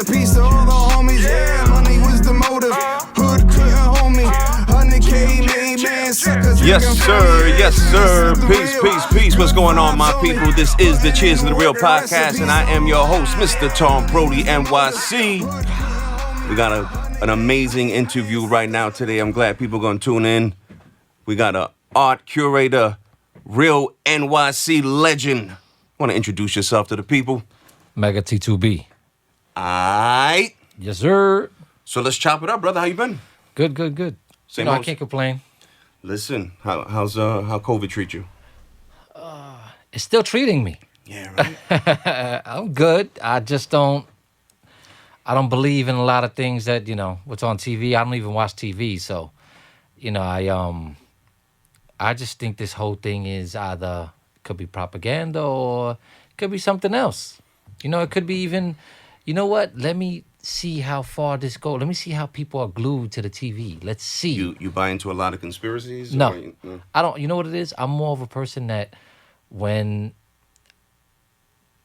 a piece to all the homies. Yeah, money was the motive. Hood couldn't hold me. 100K made man suckers. Yes, sir. Yes, sir. Peace. What's going on, my people? This is the Cheers of the Real podcast, and I am your host, Mr. Tom Brody, NYC. We got an amazing interview right now today. I'm glad people are going to tune in. We got a art curator, real NYC legend. Want to introduce yourself to the people? Mega T2B. Aight. Yes, sir. So let's chop it up, brother. How you been? Good. Same I old. can't complain. Listen, how COVID treat you? It's still treating me. Yeah, right. I'm good. I don't believe in a lot of things that, what's on TV. I don't even watch TV. So, I just think this whole thing is either could be propaganda or it could be something else. It could be even, you know what? Let me see how far this goes. Let me see how people are glued to the TV. Let's see. You buy into a lot of conspiracies? No. No? I don't. You know what it is? I'm more of a person that when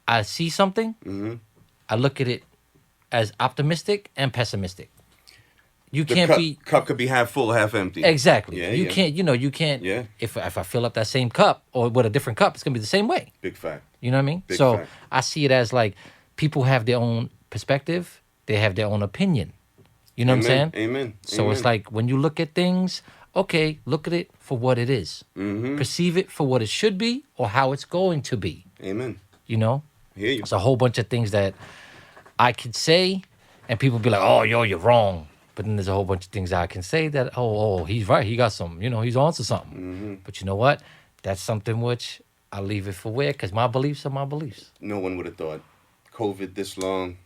I see something, I look at it as optimistic and pessimistic. Cup could be half full, half empty. Exactly. Yeah, you can't. You can't. Yeah. If I fill up that same cup or with a different cup, it's gonna be the same way. Big fact. You know what I mean? Big so fact. I see it as like people have their own perspective. They have their own opinion. You know what I'm saying? Amen. So it's like when you look at things, okay, look at it for what it is. Perceive it for what it should be or how it's going to be. Amen. You know? I hear you. It's a whole bunch of things that I could say and people be like, oh, you're wrong. But then there's a whole bunch of things I can say that, oh, he's right. He got some, he's on to something. But you know what? That's something which I leave it for where, because my beliefs are my beliefs. No one would have thought COVID this long.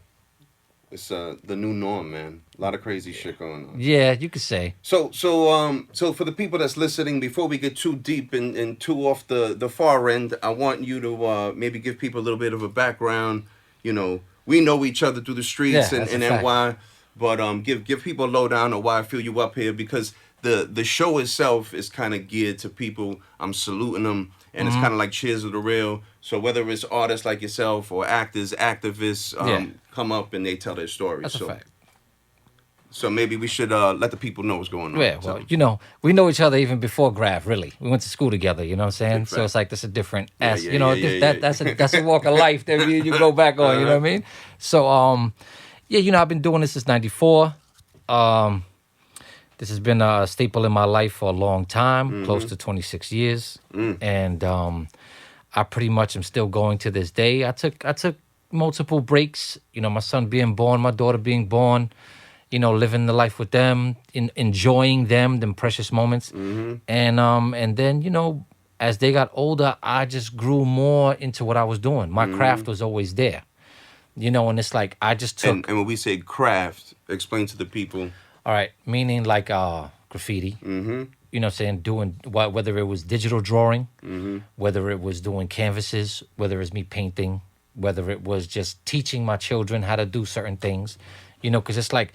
It's the new norm, man. A lot of crazy shit going on. Yeah, you could say. So for the people that's listening, before we get too deep and too off the far end, I want you to maybe give people a little bit of a background. We know each other through the streets and NY, but give people a lowdown on why I feel you up here, because the show itself is kind of geared to people. I'm saluting them, and it's kind of like Cheers of the Real. So whether it's artists like yourself or actors, activists, come up and they tell their stories. That's a fact. So maybe we should let the people know what's going on. Yeah, well, we know each other even before Graph, really. We went to school together, you know what I'm saying? So it's like, that's a different, that's a walk of life that you go back on, you know what I mean? So, I've been doing this since 94. This has been a staple in my life for a long time, close to 26 years. And I pretty much am still going to this day. I took multiple breaks, my son being born, my daughter being born, living the life with them, enjoying them precious moments. And then, as they got older, I just grew more into what I was doing. My craft was always there, and it's like I just took... And when we say craft, explain to the people... All right, meaning like graffiti, you know what I'm saying, doing whether it was digital drawing, whether it was doing canvases, whether it's me painting, whether it was just teaching my children how to do certain things, because it's like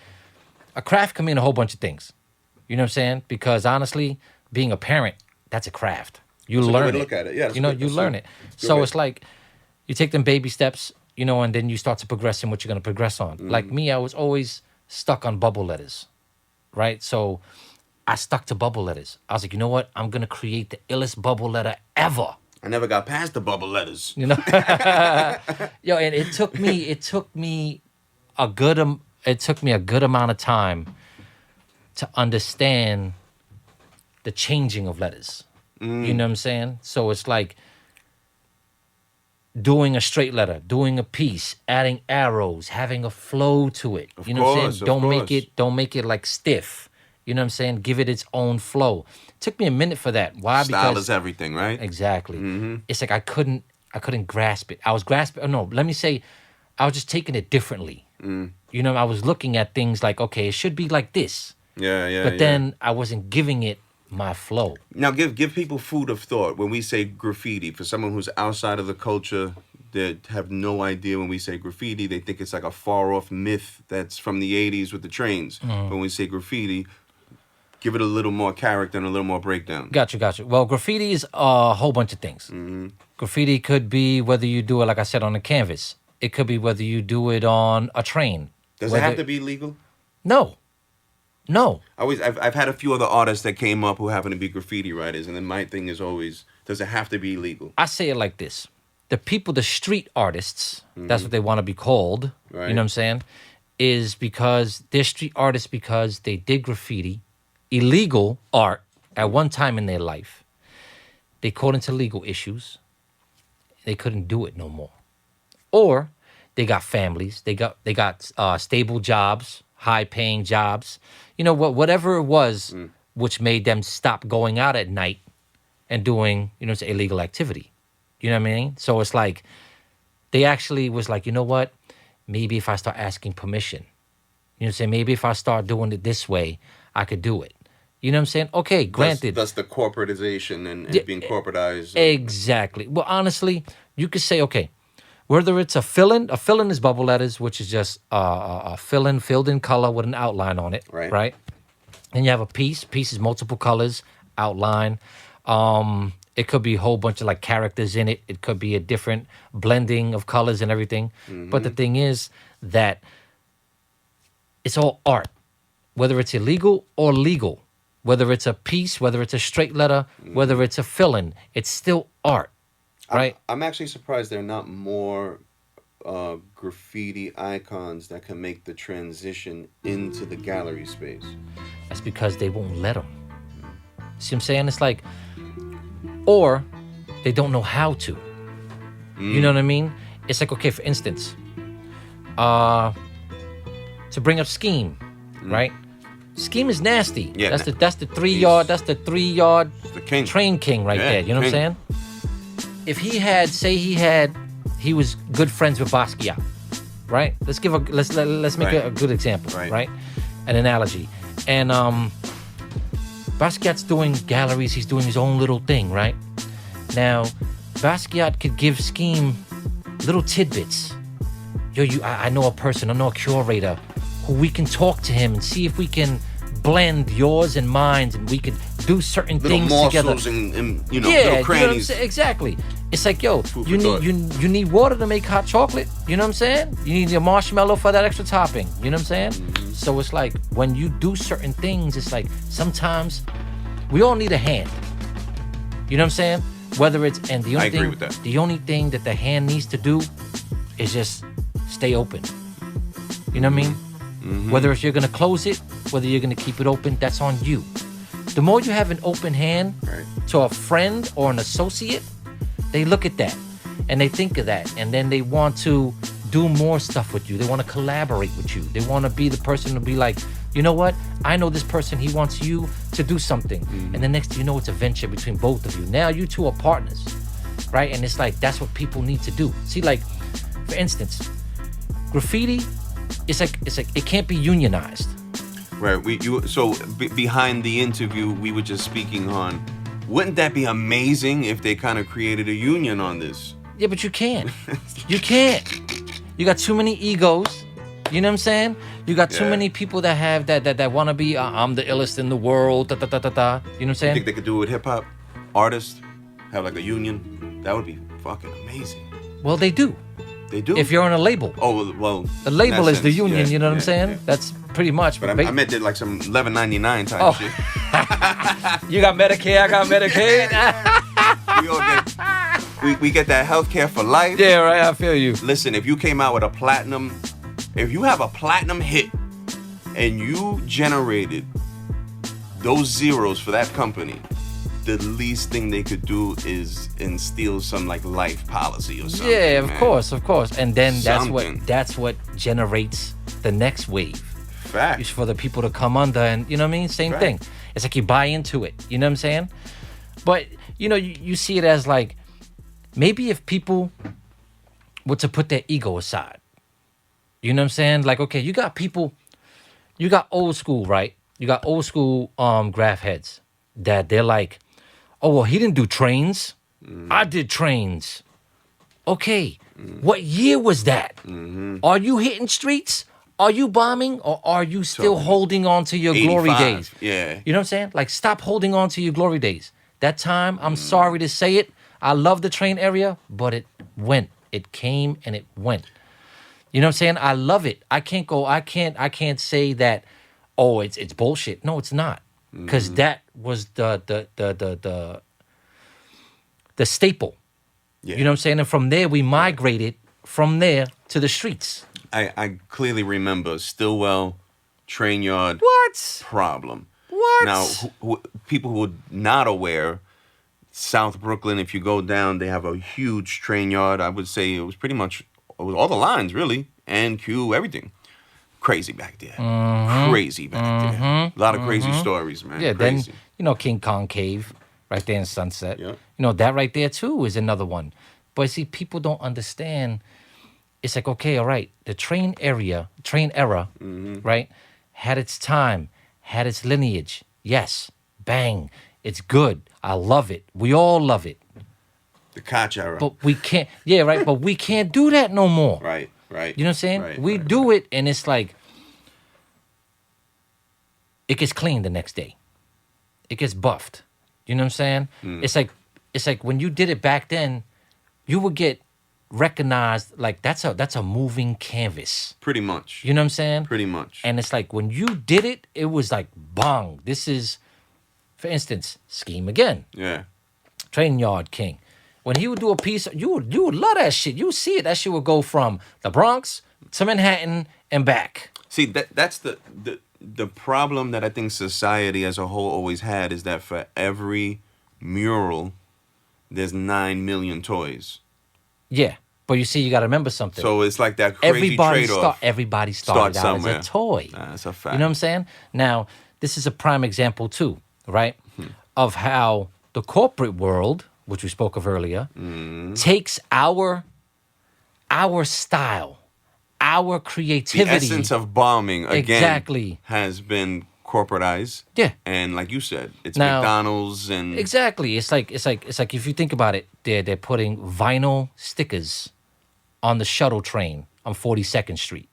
a craft can mean a whole bunch of things, you know what I'm saying? Because honestly, being a parent, that's a craft. You learn it. Look at it. Yeah, you learn it. So it's like you take them baby steps, and then you start to progress in what you're going to progress on. Like me, I was always stuck on bubble letters. Right? So I stuck to bubble letters. I was like, you know what? I'm going to create the illest bubble letter ever. I never got past the bubble letters. And it took me a good amount of time to understand the changing of letters. You know what I'm saying? So it's like doing a straight letter, doing a piece, adding arrows, having a flow to it. What I'm saying? Don't make it like stiff. You know what I'm saying? Give it its own flow. It took me a minute for that. Why? Style is everything, right? Exactly. It's like I couldn't grasp it. I was grasping. No, let me say, I was just taking it differently. I was looking at things like, okay, it should be like this. But then I wasn't giving it my flow. Now, give people food of thought when we say graffiti. For someone who's outside of the culture, that have no idea when we say graffiti, they think it's like a far-off myth that's from the 80s with the trains. But when we say graffiti, give it a little more character and a little more breakdown. Gotcha. Well, graffiti is a whole bunch of things. Graffiti could be whether you do it, like I said, on a canvas. It could be whether you do it on a train. Does it have to be legal? No. No. I've had a few other artists that came up who happen to be graffiti writers, and then my thing is always, does it have to be legal? I say it like this. The people, the street artists, that's what they want to be called, Right. you know what I'm saying, is because they're street artists because they did graffiti, illegal art, at one time in their life. They caught into legal issues. They couldn't do it no more. Or they got families. They got stable jobs, high-paying jobs. You know, whatever it was which made them stop going out at night and doing, you know, it's illegal activity. You know what I mean? So it's like they actually was like, you know what? Maybe if I start asking permission, you know what I'm saying? Maybe if I start doing it this way, I could do it. You know what I'm saying? Okay, granted. That's the corporatization and being corporatized. Exactly. Well, honestly, you could say, okay, whether it's a fill-in is bubble letters, which is just a fill-in, filled in color with an outline on it, right? And you have a piece. Piece is multiple colors, outline. It could be a whole bunch of like characters in it. It could be a different blending of colors and everything. But the thing is that it's all art, whether it's illegal or legal, whether it's a piece, whether it's a straight letter, whether it's a fill-in, it's still art, right? I'm actually surprised there are not more graffiti icons that can make the transition into the gallery space. That's because they won't let them. See what I'm saying? It's like, or they don't know how to. You know what I mean? It's like, okay, for instance, to bring up Scheme, right? Scheme is nasty. Yeah, that's the 3 yard. That's the 3 yard the king. train king right there. You know what I'm saying? If he was good friends with Basquiat, right? Let's make a good example, right? An analogy. And Basquiat's doing galleries. He's doing his own little thing, right? Now, Basquiat could give Scheme little tidbits. I know a person, I know a curator who we can talk to him and see if we can blend yours and mine, and we could do certain things together. And little crannies. You know exactly. It's like, yo, you need water to make hot chocolate. You know what I'm saying? You need your marshmallow for that extra topping. You know what I'm saying? So it's like when you do certain things, it's like sometimes we all need a hand. You know what I'm saying? Whether it's I agree with that. The only thing that the hand needs to do is just stay open. You know what I mean? Whether if you're gonna close it, whether you're gonna keep it open, that's on you. The more you have an open hand to a friend or an associate, they look at that and they think of that, and then they want to do more stuff with you. They want to collaborate with you. They want to be the person to be like, you know what? I know this person. He wants you to do something, and the next thing you know, it's a venture between both of you. Now you two are partners, right? And it's like that's what people need to do. See, like for instance, graffiti. It's like it can't be unionized. Right. Behind the interview, we were just speaking on, wouldn't that be amazing if they kind of created a union on this? Yeah, but you can't. You can't. You got too many egos. You know what I'm saying? You got too many people that have that want to be. I'm the illest in the world. You know what I'm saying? You think they could do it with hip hop artists? Have like a union? That would be fucking amazing. Well, they do. They do. If you're on a label. Oh well. The label is the union. You know what I'm saying? Yeah. That's pretty much. But I meant it like some $11.99 type shit. You got Medicare. I got Medicaid. we get that healthcare for life. Yeah, right. I feel you. Listen, if you came out with if you have a platinum hit, and you generated those zeros for that company, the least thing they could do is instill some like life policy or something. Yeah, of course. And then Something. that's what generates the next wave. Fact. It's for the people to come under, and you know what I mean? Same thing. It's like you buy into it. You know what I'm saying? But you know, you see it as like maybe if people were to put their ego aside. You know what I'm saying? Like, okay, you got old school, right? You got old school graph heads that they're like, oh, well, he didn't do trains. I did trains. Okay, what year was that? Are you hitting streets? Are you bombing? Or are you still holding on to your glory days? Yeah. You know what I'm saying? Like, stop holding on to your glory days. That time, I'm sorry to say it, I love the train area, but it went. It came and it went. You know what I'm saying? I love it. I can't say that, oh, it's bullshit. No, it's not. Because that was the staple. Yeah. You know what I'm saying? And from there we migrated from there to the streets. I clearly remember Stillwell, Train Yard, What? problem. What? Now, people who are not aware, South Brooklyn, if you go down, they have a huge train yard. I would say it was pretty much all the lines, really, and Q, everything. Crazy back there. Crazy back there. A lot of crazy stories, man. Yeah, crazy. then, you know, King Kong Cave right there in Sunset. Yeah. You know, that right there, too, is another one. But see, people don't understand. It's like, okay, all right, the train era, right, had its time, had its lineage. Yes, bang, it's good. I love it. We all love it. The Koch era. But we can't, yeah, right, but we can't do that no more. Right. You know what I'm saying? Right, we right, do it, and it's like, it gets cleaned the next day. It gets buffed. You know what I'm saying? It's like when you did it back then, you would get recognized like that's a moving canvas. Pretty much. You know what I'm saying? Pretty much. And it's like when you did it, it was like bong. This is, for instance, Scheme Again, Yeah. Train Yard King. When he would do a piece, you would love that shit. You would see it. That shit would go from the Bronx to Manhattan and back. See, that's the problem that I think society as a whole always had is that for every mural, there's 9 million toys. Yeah, but you see, you got to remember something. So it's like that crazy trade-off. Everybody started out somewhere. as a toy. That's a fact. You know what I'm saying? Now, this is a prime example too, right? Of how the corporate world, which we spoke of earlier, takes our style, our creativity. The essence of bombing again Exactly. has been corporatized. Yeah. And like you said, it's Now- McDonald's and Exactly. It's like if you think about it, they're putting vinyl stickers on the shuttle train on 42nd Street,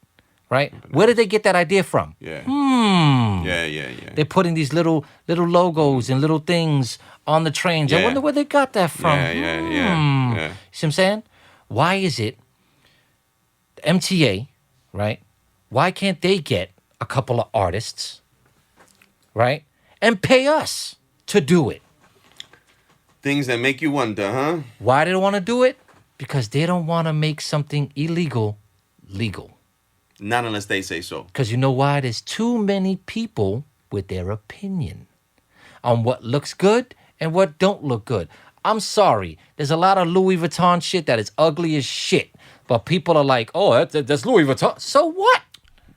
right? Where did they get that idea from? yeah. Hmm. Yeah. They're putting these little logos and little things on the trains. I Yeah. wonder where they got that from. Yeah. You see what I'm saying? Why is it the MTA, right? Why can't they get a couple of artists, right? And pay us to do it. Things that make you wonder, huh? Why they don't want to do it? Because they don't want to make something illegal legal. Not unless they say so. Because you know why? There's too many people with their opinion on what looks good and what don't look good. I'm sorry. There's a lot of Louis Vuitton shit that is ugly as shit. But people are like, oh, that's Louis Vuitton. So what?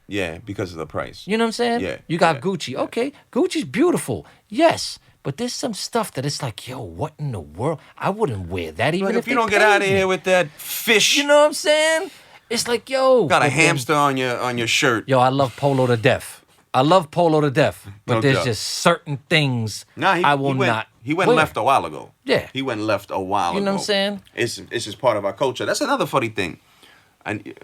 Yeah, because of the price. You know what I'm saying? Yeah, You got yeah, Gucci. Okay, Gucci's beautiful. Yes. But there's some stuff that it's like, yo, what in the world? I wouldn't wear that even Like, if if you they don't get paid out of me. here with that fish, You know what I'm saying? It's like, yo. got a but then- hamster on your shirt. Yo, I love Polo to death. I love Polo to death. But No there's doubt. just certain things Nah, I will not. He went wear. left a while ago. Yeah. He went left a while ago. You know what I'm saying? It's just part of our culture. That's another funny thing. And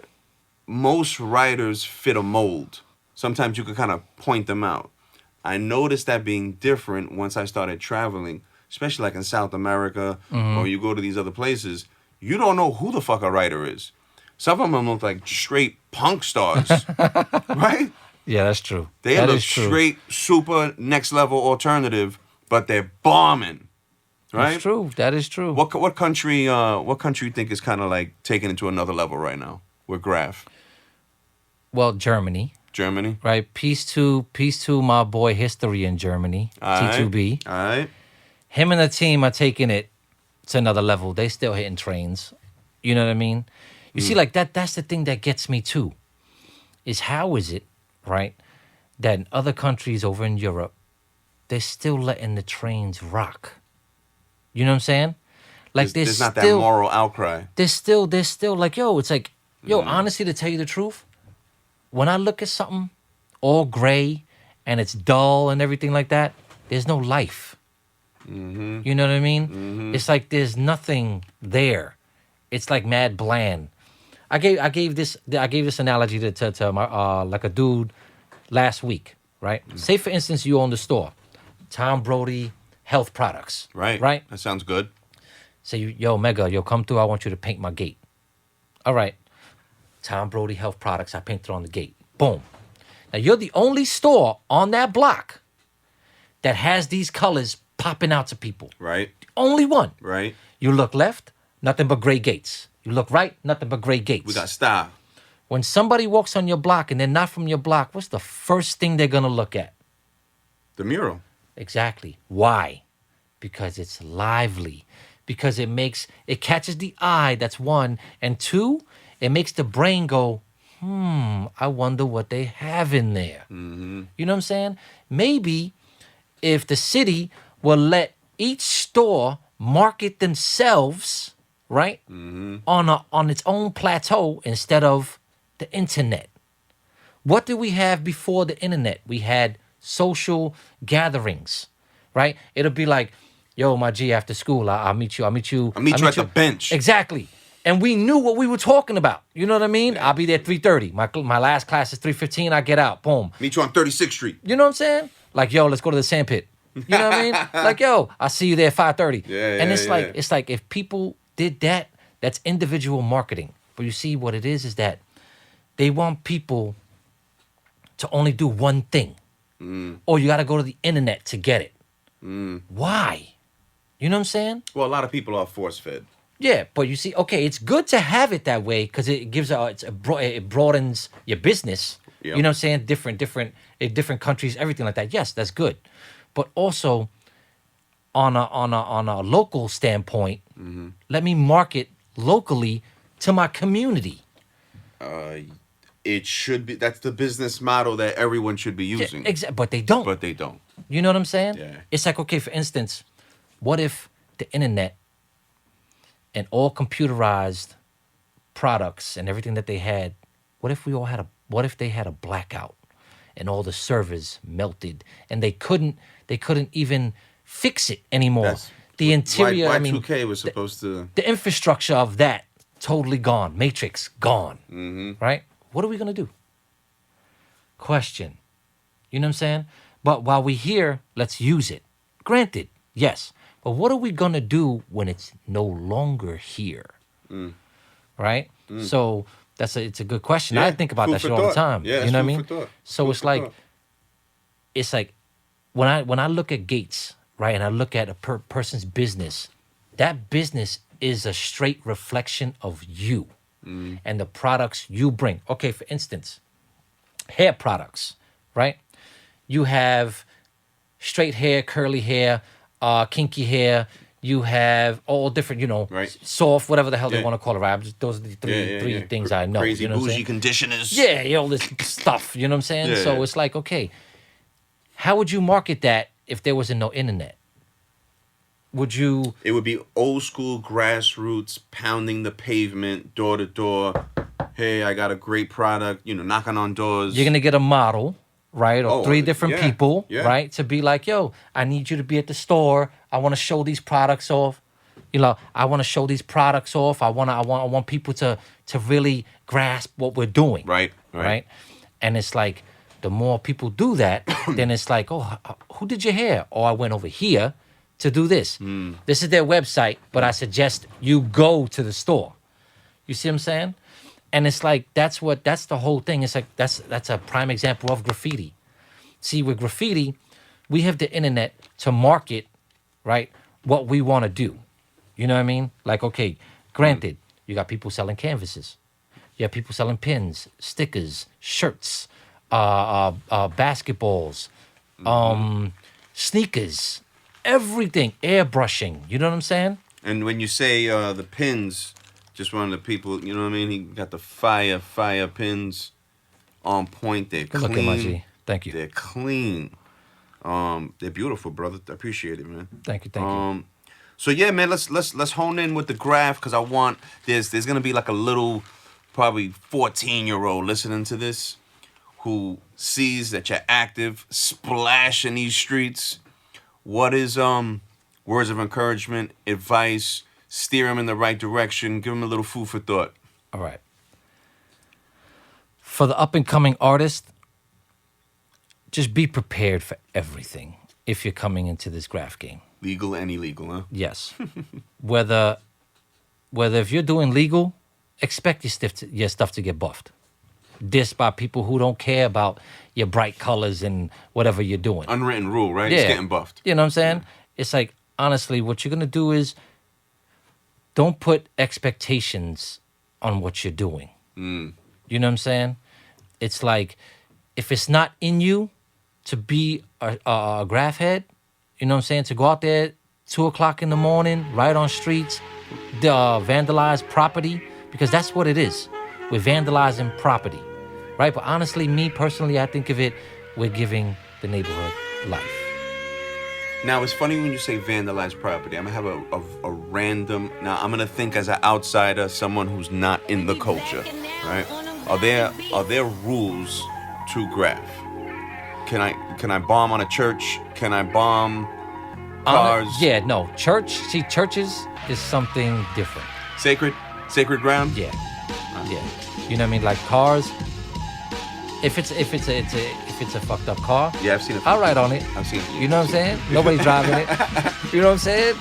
most writers fit a mold. Sometimes you could kind of point them out. I noticed that being different once I started traveling, especially like in South America or you go to these other places. You don't know who the fuck a writer is. Some of them look like straight punk stars, right? Yeah, that's true. They That look is true. straight, super next level alternative, but they're bombing, right? That's true. That is true. What country you think is kind of like taking it to another level right now with Graph? Well, Germany, Germany. right? Peace to my boy History in Germany, T2B. All right. Him and the team are taking it to another level. They still hitting trains. You know what I mean? You see, like that's the thing that gets me too. Is how is it, right, that in other countries over in Europe, they're still letting the trains rock. You know what I'm saying? Like There's not that still, moral outcry. They're still like, yo, it's like, yo, honestly, to tell you the truth, when I look at something all gray and it's dull and everything like that, there's no life. You know what I mean? It's like there's nothing there. It's like mad bland. I gave this analogy to my like a dude last week, right? Say for instance you own the store, Tom Brody Health Products, Right. Right. That sounds good. Say, yo, Mega, yo, come through. I want you to paint my gate. All right. Tom Brody Health Products. I painted on the gate. Boom. Now you're the only store on that block that has these colors popping out to people. Right. Only one. Right. You look left, nothing but gray gates. You look right, nothing but gray gates. We got style. When somebody walks on your block and they're not from your block, what's the first thing they're going to look at? The mural. Exactly. Why? Because it's lively. Because it catches the eye, that's one. And two, it makes the brain go, I wonder what they have in there. Mm-hmm. You know what I'm saying? Maybe if the city will let each store market themselves, right, on its own plateau instead of the internet. What did we have before the internet? We had social gatherings, right? It'll be like, yo, my G, after school, I'll meet you. I'll meet you at the bench. Exactly. And we knew what we were talking about. You know what I mean? I'll be there at 3:30. My last class is 3:15. I get out. Boom. Meet you on 36th Street. You know what I'm saying? Like, yo, let's go to the sandpit. You know what I mean? Like, yo, I'll see you there at 5:30. And it's like if people did that, that's individual marketing. But you see what it is that they want people to only do one thing. Or you got to go to the internet to get it. Why? You know what I'm saying? Well, a lot of people are force-fed. Yeah, but you see, okay, it's good to have it that way because it gives it broadens your business. Yep. You know what I'm saying? Different countries, everything like that. Yes, that's good. But also on a local standpoint, let me market locally to my community. It should be. That's the business model that everyone should be using. Yeah, but they don't. But they don't. You know what I'm saying? Yeah. It's like, okay, for instance, what if the internet and all computerized products and everything that they had, what if they had a blackout and all the servers melted and they couldn't even fix it anymore? The interior, Y2K was supposed to... The infrastructure of that, totally gone. Matrix, gone. Right? What are we going to do? Question. You know what I'm saying? But while we're here, let's use it. Granted, yes. But what are we going to do when it's no longer here? Right? So it's a good question. Yeah, I think about that shit all the time. Yeah, you know what I mean? So it's like when I look at Gates, right, and I look at a person's business, that business is a straight reflection of you and the products you bring. Okay, for instance, hair products, right? You have straight hair, curly hair, kinky hair. You have all different, soft, whatever the hell they want to call it. Right? Those are the three things I know. Crazy you know bougie conditioners. Yeah, all this stuff. You know what I'm saying? Yeah, so it's like, okay, how would you market that if there wasn't no internet? It would be old school grassroots, pounding the pavement, door to door. Hey, I got a great product. Knocking on doors. You're gonna get a model, right, or 3 different people, yeah. right, to be like, yo, I need you to be at the store. I want to show these products off. I want to show these products off. I want people to really grasp what we're doing. Right. And it's like, the more people do that, then it's like, oh, who did your hair? Oh, I went over here to do this. This is their website, but I suggest you go to the store. You see what I'm saying? And it's like, that's the whole thing. It's like, that's a prime example of graffiti. See, with graffiti, we have the internet to market, right, what we want to do. You know what I mean? Like, okay, granted, you got people selling canvases. You have people selling pins, stickers, shirts, basketballs, sneakers, everything, airbrushing. You know what I'm saying? And when you say the pins, just one of the people, you know what I mean? He got the fire pins on point. They're clean. Look at my G. Thank you. They're clean. They're beautiful, brother. I appreciate it, man. Thank you. So yeah, man, let's hone in with the graph because I want there's gonna be like a little, probably 14-year-old listening to this who sees that you're active, splash in these streets. What is words of encouragement, advice, steer him in the right direction, give him a little food for thought. All right. For the up-and-coming artist, just be prepared for everything if you're coming into this graph game. Legal and illegal, huh? Yes. whether if you're doing legal expect your stuff to get buffed. Dissed by people who don't care about your bright colors and whatever you're doing. Unwritten rule, right? Yeah. It's getting buffed. You know what I'm saying? It's like, honestly, what you're going to do is don't put expectations on what you're doing. You know what I'm saying? It's like, if it's not in you to be a graph head, you know what I'm saying? To go out there 2 o'clock in the morning, ride on streets, vandalize property, because that's what it is. We're vandalizing property, right? But honestly, me personally, I think of it, we're giving the neighborhood life. Now, it's funny when you say vandalized property. I'm going to have a random... Now, I'm going to think as an outsider, someone who's not in the culture, right? Are there rules to graph? Can I bomb on a church? Can I bomb cars? No. Churches is something different. Sacred ground? Yeah. Yeah. You know what I mean? Like cars, if it's a fucked up car, Yeah, I've seen it. I'll ride on it. I've seen it. You know what I'm saying? Nobody's driving it. You know what I'm saying?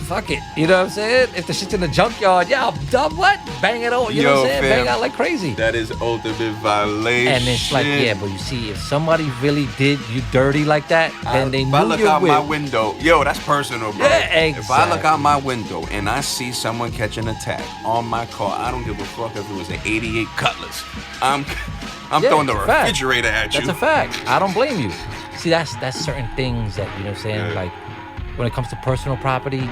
Fuck it. You know what I'm saying? If the shit's in the junkyard, yeah, I'll what? Bang it on. You know what I'm saying? Fam, Bang out like crazy. That is ultimate violation. And it's like, yeah, but you see, if somebody really did you dirty like that, then they if knew I look you out will. my window, yo, that's personal, bro. Yeah, If I look exactly. out my window and I see someone catching a tag on my car, I don't give a fuck if it was an 88 Cutlass. I'm Yeah, throwing the it's a fact. refrigerator at you. That's a fact. I don't blame you. See, that's certain things that, you know what I'm saying? Yeah. Like, when it comes to personal property,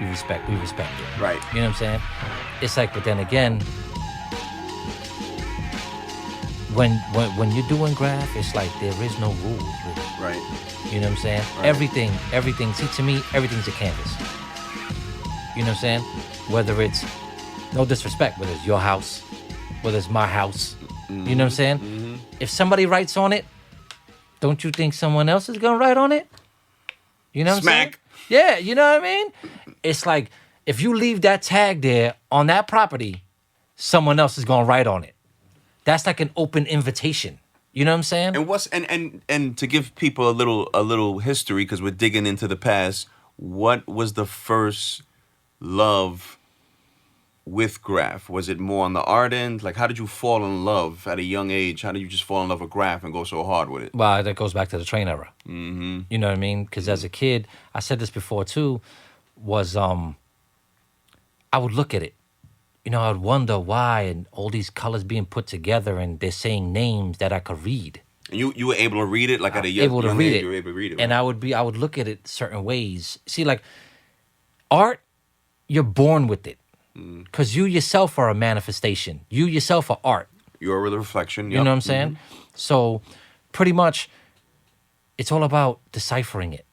we respect it. Right. You know what I'm saying? It's like, but then again, when you're doing graph, it's like there is no rules, really. Right. You know what I'm saying? Right. Everything. See, to me, everything's a canvas. You know what I'm saying? Whether it's, no disrespect, whether it's your house, whether it's my house. You know what I'm saying? If somebody writes on it, don't you think someone else is gonna write on it? You know what I'm saying? Smack. Yeah, you know what I mean? It's like, if you leave that tag there on that property, someone else is gonna write on it. That's like an open invitation. You know what I'm saying? And what's and to give people a little history, because we're digging into the past. What was the first love with graph? Was it more on the art end? Like, how did you fall in love at a young age? How did you just fall in love with graph and go so hard with it? Well, that goes back to the train era. Mm-hmm. You know what I mean? Because as a kid, I said this before too, was I would look at it. You know, I would wonder why, and all these colors being put together, and they're saying names that I could read. And you were able to read it, like at a young able to read age, it. you were able to read it. And right? I would look at it certain ways. See, like art, you're born with it, because you yourself are a manifestation. You yourself are art. You're a reflection. You know what I'm saying? So, pretty much, it's all about deciphering it.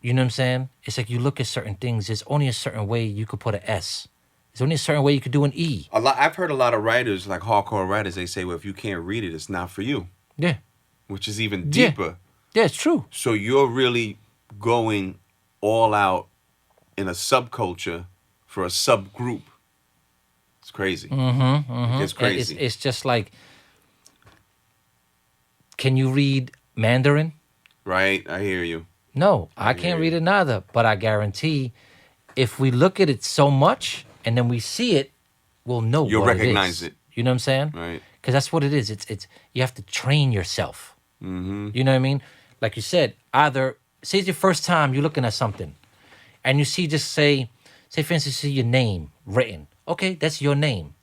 You know what I'm saying? It's like you look at certain things. There's only a certain way you could put an S. There's only a certain way you could do an E. I've heard a lot of writers, like hardcore writers, they say, well, if you can't read it, it's not for you. Yeah. Which is even Yeah. deeper. Yeah, it's true. So you're really going all out in a subculture for a subgroup. It's crazy. It gets crazy. It's just like, can you read Mandarin? Right? I hear you. No, I can't read it neither. But I guarantee, if we look at it so much and then we see it, we'll know You'll what recognize it is. it. You know what I'm saying? Right. Because that's what it is. It's you have to train yourself. Mm-hmm. You know what I mean? Like you said, either say it's your first time you're looking at something, and you see, just say for instance, you see your name written. Okay, that's your name.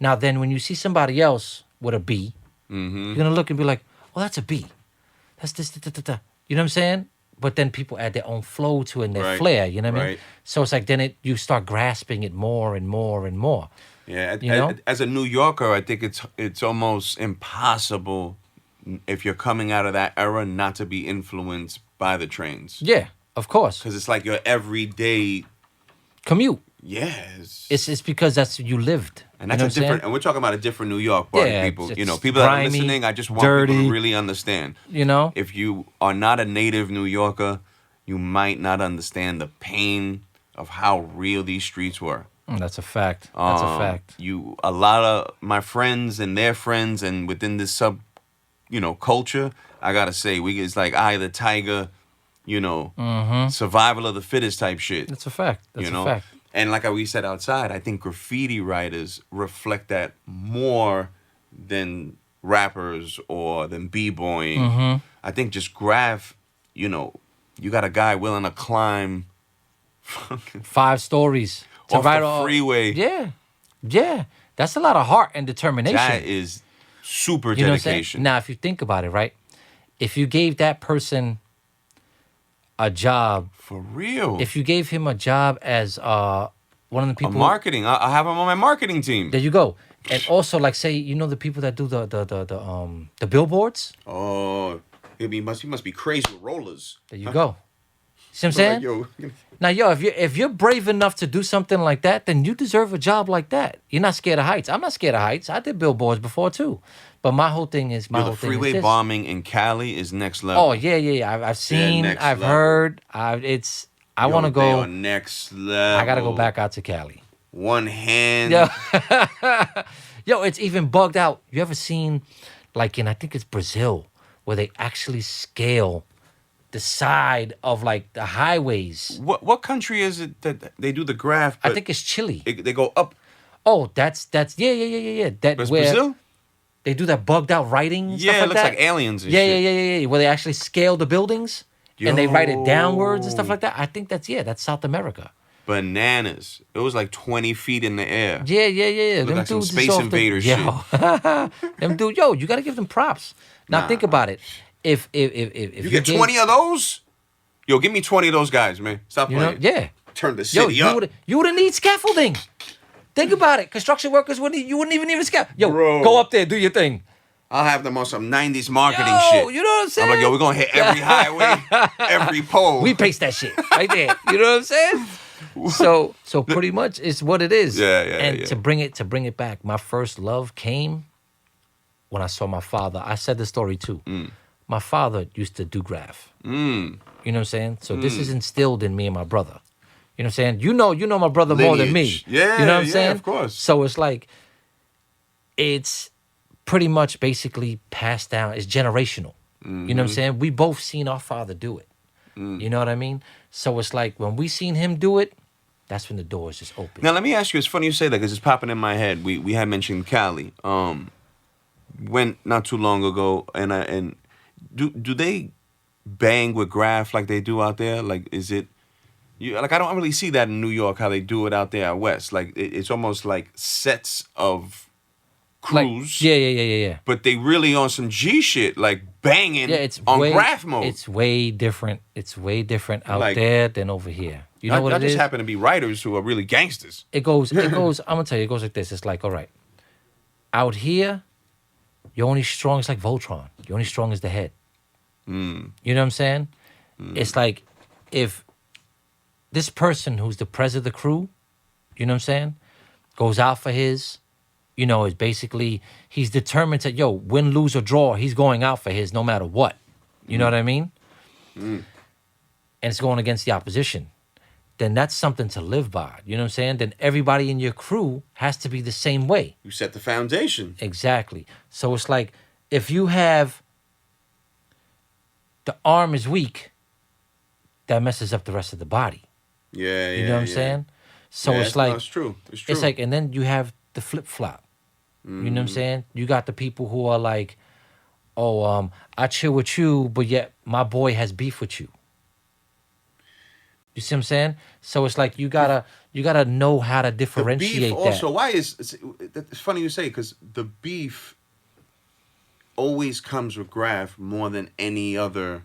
Now then, when you see somebody else with a B, you're gonna look and be like, "Oh, that's a B. That's this." Da, da, da, da. You know what I'm saying? But then people add their own flow to it and their Right. flair. You know what I mean? Right. So it's like then you start grasping it more and more and more. Yeah, You know? as a New Yorker, I think it's almost impossible if you're coming out of that era not to be influenced by the trains. Yeah, of course. Because it's like your everyday, Commute. yes. It's because that's you lived. And You that's know a what I'm saying? different, and we're talking about a different New York part Yeah, of people. You know, it's people that are grimy, listening, I just want people dirty. to really understand. You know? If you are not a native New Yorker, you might not understand the pain of how real these streets were. That's a fact. That's a fact. A lot of my friends and their friends, and within this culture, I gotta say, it's like Eye of the Tiger, survival of the fittest type shit. That's a fact. That's you know, a fact. And like we said outside, I think graffiti writers reflect that more than rappers or than b-boying. Mm-hmm. I think just graph, you know, you got a guy willing to climb 5 stories to off write the freeway. Yeah, yeah. That's a lot of heart and determination. That is super You know what I'm saying? dedication. Now, if you think about it, right? If you gave that person a job, For real. if you gave him a job as one of the people, Marketing. I have him on my marketing team. there you go. And also, like, say, you know, the people that do the billboards. Oh, he must be crazy with rollers. There you go. See what I'm saying? Like, Now, yo, if you're brave enough to do something like that, then you deserve a job like that. You're not scared of heights. I'm not scared of heights. I did billboards before too, but my whole thing is the freeway this. bombing in Cali is next level. Oh yeah. I've seen, next I've level. heard. I want to They go. are next level. I gotta go back out to Cali. One hand. Yo, yo, it's even bugged out. You ever seen, like I think it's Brazil, where they actually scale the side of like the highways? What country is it that they do the graph? I but think it's Chile. they go up. Oh, that's yeah. That's where Brazil. they do that bugged out writing. And Yeah, stuff it like looks that. like aliens. And Yeah, shit. where they actually scale the buildings and they write it downwards and Yo. stuff like that. I think that's South America. Bananas. It was like 20 feet in the air. Yeah. Look like some is Space off Invader yo. Them dude, yo, you gotta give them props. Now think about it. If You get 20 of those? Yo, give me 20 of those guys, man. Stop you know, playing. yeah. Turn the Yo, city up. you would need scaffolding. Think about it. Construction workers wouldn't even need a scaffold. Yo, Bro. go up there, do your thing. I'll have them on some 90s marketing Yo, shit. you know what I'm saying? I'm like, yo, we're going to hit every highway, every pole. We paste that shit right there. You know what I'm saying? So pretty much it's what it is. Yeah, And yeah. to bring it back, my first love came when I saw my father. I said the story too. My father used to do graph. You know what I'm saying? So this is instilled in me and my brother. You know what I'm saying? You know my brother more than me. Lineage. Yeah, you know what I'm yeah, saying? of course. So it's like it's pretty much basically passed down. It's generational. You know what I'm saying? We both seen our father do it. You know what I mean? So it's like when we seen him do it, that's when the doors just open. Now, let me ask you, it's funny you say that because it's popping in my head. We had mentioned Cali. Went not too long ago, and do they bang with graph like they do out there? Like, is it... I don't really see that in New York, how they do it out there out west. Like, it's almost like sets of crews. Like, yeah. But they really on some G shit, like banging Yeah, it's on way, graph mode. It's way different. It's way different out Like- there than over here. You know what I it just is? happen to be writers who are really gangsters. It goes, I'm gonna tell you, it goes like this. It's like, all right, out here, you're only strong, it's like Voltron. You're only strong as the head. You know what I'm saying? It's like if this person who's the pres of the crew, you know what I'm saying, goes out for his, is basically, he's determined to, win, lose, or draw, he's going out for his no matter what. You know what I mean? And it's going against the opposition. Then that's something to live by. You know what I'm saying? Then everybody in your crew has to be the same way. You set the foundation. Exactly. So it's like if you have the arm is weak, that messes up the rest of the body. Yeah, You know what I'm saying? So Yeah, it's like it's true. It's true. it's like, and then you have the flip flop. You know what I'm saying? You got the people who are like, oh, I chill with you, but yet my boy has beef with you. You see what I'm saying? So it's like you gotta know how to the differentiate beef also. that. Why it's funny you say because the beef always comes with graph more than any other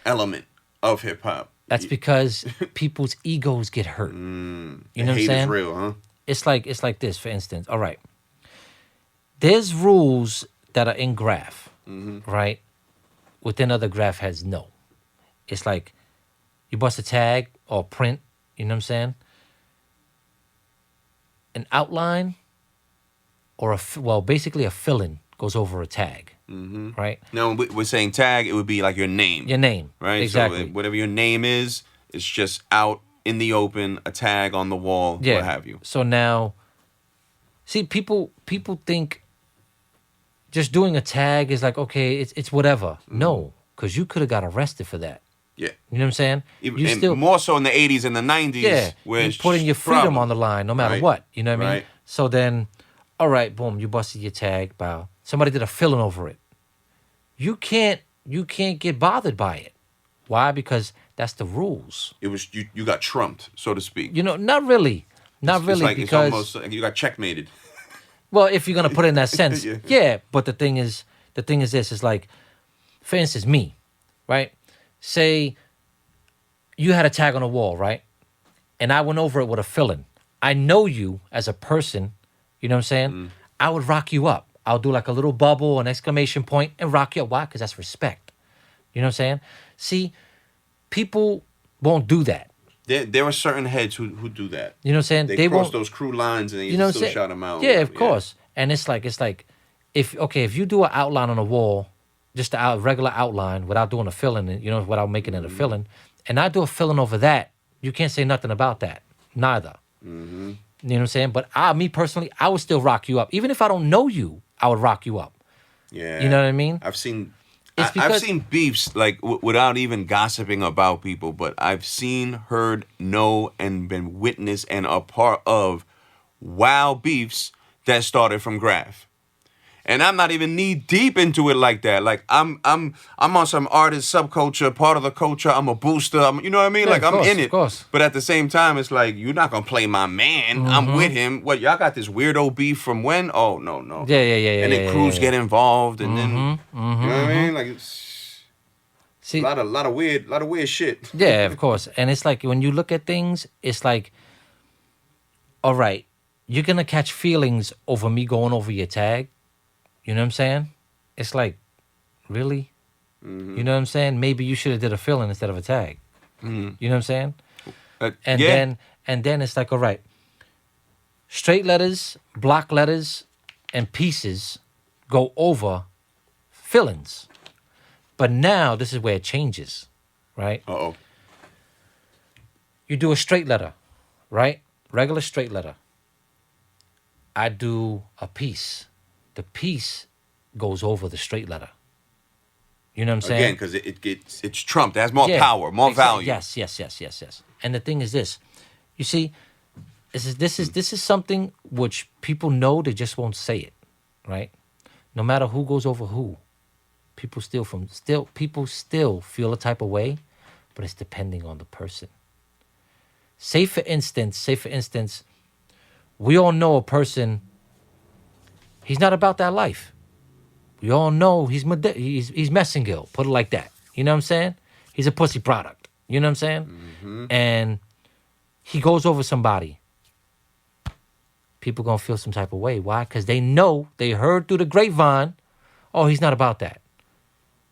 element of hip hop. That's because people's egos get hurt. You know what I'm hate saying? is real, huh? It's like this, for instance. All right. There's rules that are in graph, right? Within other graph heads, no. It's like you bust a tag or print, you know what I'm saying? An outline or basically a fill-in goes over a tag, right? Now, when we're saying tag, it would be like your name. Your name, Right? exactly. So whatever your name is, it's just out in the open, a tag on the wall, Yeah. what have you. So now, see, people think just doing a tag is like, okay, it's whatever. No, because you could have got arrested for that. Yeah. You know what I'm saying? Even, and more so in the 80s and the 90s. Yeah, where you're it's putting your freedom on the line no matter Right. what. You know what I mean? Right. So then, all right, boom, you busted your tag. Bow. Somebody did a filling over it. You can't get bothered by it. Why? Because that's the rules. It was you got trumped, so to speak. You know, not really. Not It's really, like, because it's almost like you got checkmated. well, if you're gonna put it in that sense, Yeah. yeah. But the thing is this is like, for instance, me, right? Say you had a tag on a wall, right? And I went over it with a filling. I know you as a person, you know what I'm saying? I would rock you up. I'll do like a little bubble, an exclamation point, and rock you up. Why? Because that's respect. You know what I'm saying? See, people won't do that. There are certain heads who do that. You know what I'm saying? They cross won't, those crew lines and they you know what I'm still saying? shout them out. Yeah, of course. And it's like if you do an outline on a wall, just a regular outline without doing a filling, you know, without making it a filling, and I do a filling over that, you can't say nothing about that. Neither. You know what I'm saying? But me personally, I would still rock you up. Even if I don't know you, I would rock you up. Yeah. You know what I mean? I've seen It's I've because- seen beefs like without even gossiping about people, but I've seen, heard, know, and been witness and a part of wild beefs that started from Graph. And I'm not even knee deep into it like that. Like I'm on some artist subculture, part of the culture. I'm a booster. You know what I mean? Yeah, like of I'm course, in it. of course. But at the same time, it's like you're not gonna play my man. I'm with him. What, y'all got this weirdo beef from when? Oh no. Yeah. And then yeah, crews yeah. get involved, and then you know what I mean? Like it's See, a lot of weird shit. yeah, of course. And it's like when you look at things, it's like, all right, you're gonna catch feelings over me going over your tag. You know what I'm saying? It's like, really? You know what I'm saying? Maybe you should have did a filling instead of a tag. You know what I'm saying? And yeah. then it's like, all right, straight letters, block letters, and pieces go over fillings. But now this is where it changes, right? Uh-oh. You do a straight letter, right? Regular straight letter. I do a piece. The piece goes over the straight letter. You know what I'm saying? Again, because it's trumped. It has more Yeah, power, more exactly. value. Yes. And the thing is this. You see, this is something which people know, they just won't say it, right? No matter who goes over who, people still feel a type of way, but it's depending on the person. Say for instance, we all know a person, he's not about that life. We all know he's Messingill, put it like that. You know what I'm saying? He's a pussy product. You know what I'm saying? And he goes over somebody. People gonna feel some type of way. Why? Because they know, they heard through the grapevine, oh, he's not about that.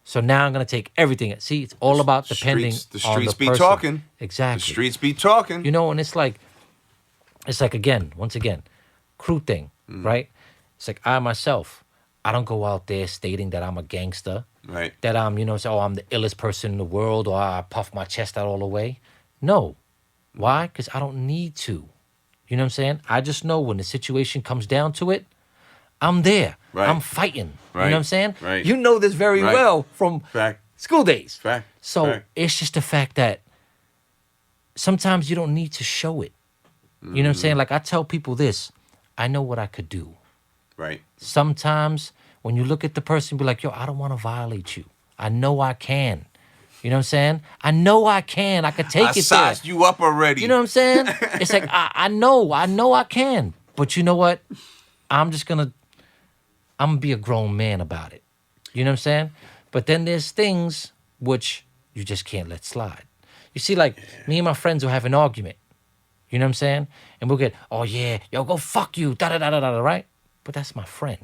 So now I'm gonna take everything. See, it's all about depending The on streets the be person. talking. Exactly. The streets be talking. You know, and it's like once again, crew thing, right? It's like I myself, I don't go out there stating that I'm a gangster, Right. that I'm, I'm the illest person in the world, or I puff my chest out all the way. No. Why? Because I don't need to. You know what I'm saying? I just know when the situation comes down to it, I'm there. Right. I'm fighting. Right. You know what I'm saying? Right. You know this very Right. well from Fact. school days. Fact. So Fact. it's just the fact that sometimes you don't need to show it. You know what I'm saying? Like I tell people this, I know what I could do. Right. Sometimes when you look at the person, be like, yo, I don't want to violate you. I know I can. You know what I'm saying? I know I can. I could take I it there. sized you up already. You know what I'm saying? It's like, I know I can. But you know what? I'm going to be a grown man about it. You know what I'm saying? But then there's things which you just can't let slide. You see, like, me and my friends will have an argument. You know what I'm saying? And we'll get, oh, yeah, yo, go fuck you, da-da-da-da-da, right? But that's my friend.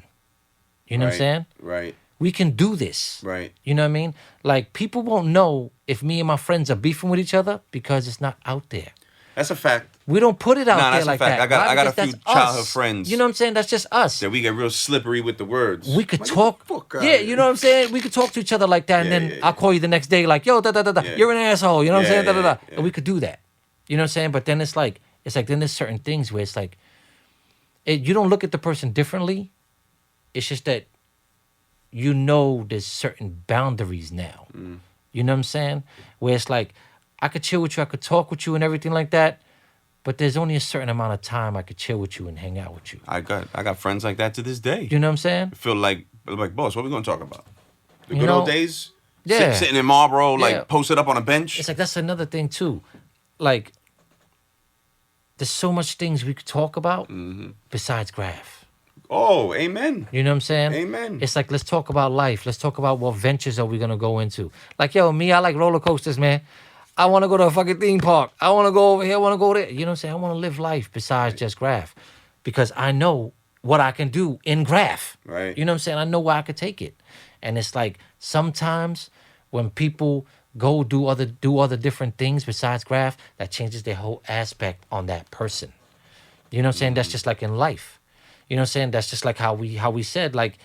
You know what I'm saying? Right. We can do this. Right. You know what I mean? Like, people won't know if me and my friends are beefing with each other because it's not out there. That's a fact. We don't put it out there That's like a fact. that. I got Because a few that's childhood us. friends. You know what I'm saying? That's just us. That we get real slippery with the words. We could Like, talk. get the fuck out Yeah, of here. you know what I'm saying? We could talk to each other like that, and Yeah, then yeah, I'll call you the next day like, yo, da-da-da-da, Yeah. you're an asshole. You know what I'm Yeah, saying? Da-da-da. yeah. And we could do that. You know what I'm saying? But then it's like then there's certain things where it's like, you don't look at the person differently. It's just that you know there's certain boundaries now. You know what I'm saying? Where it's like, I could chill with you, I could talk with you and everything like that, but there's only a certain amount of time I could chill with you and hang out with you. I got friends like that to this day. You know what I'm saying? I feel like boss, what we gonna talk about? The You good know, old days? yeah. Sitting in Marlboro, Yeah. like posted up on a bench. It's like, that's another thing too. Like, there's so much things we could talk about besides graph. Oh, amen. You know what I'm saying? Amen. It's like, let's talk about life. Let's talk about what ventures are we going to go into. Like, yo, me, I like roller coasters, man. I want to go to a fucking theme park. I want to go over here. I want to go there. You know what I'm saying? I want to live life besides just graph. Because I know what I can do in graph. Right. You know what I'm saying? I know where I could take it. And it's like, sometimes when people go do other different things besides graph, that changes their whole aspect on that person. You know what I'm saying? That's just like in life. You know what I'm saying? That's just like how we said, like,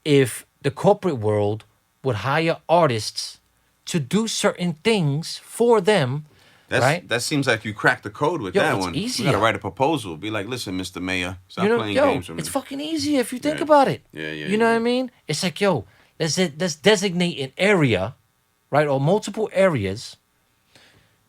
if the corporate world would hire artists to do certain things for them, right? That seems like you cracked the code with Yo, that it's one. easier. You gotta write a proposal. Be like, listen, Mr. Mayor, stop playing games with me. It's fucking easy if you think Yeah. about it. Yeah, yeah, You know yeah. what I mean? It's like, yo, let's designate an area, right, or multiple areas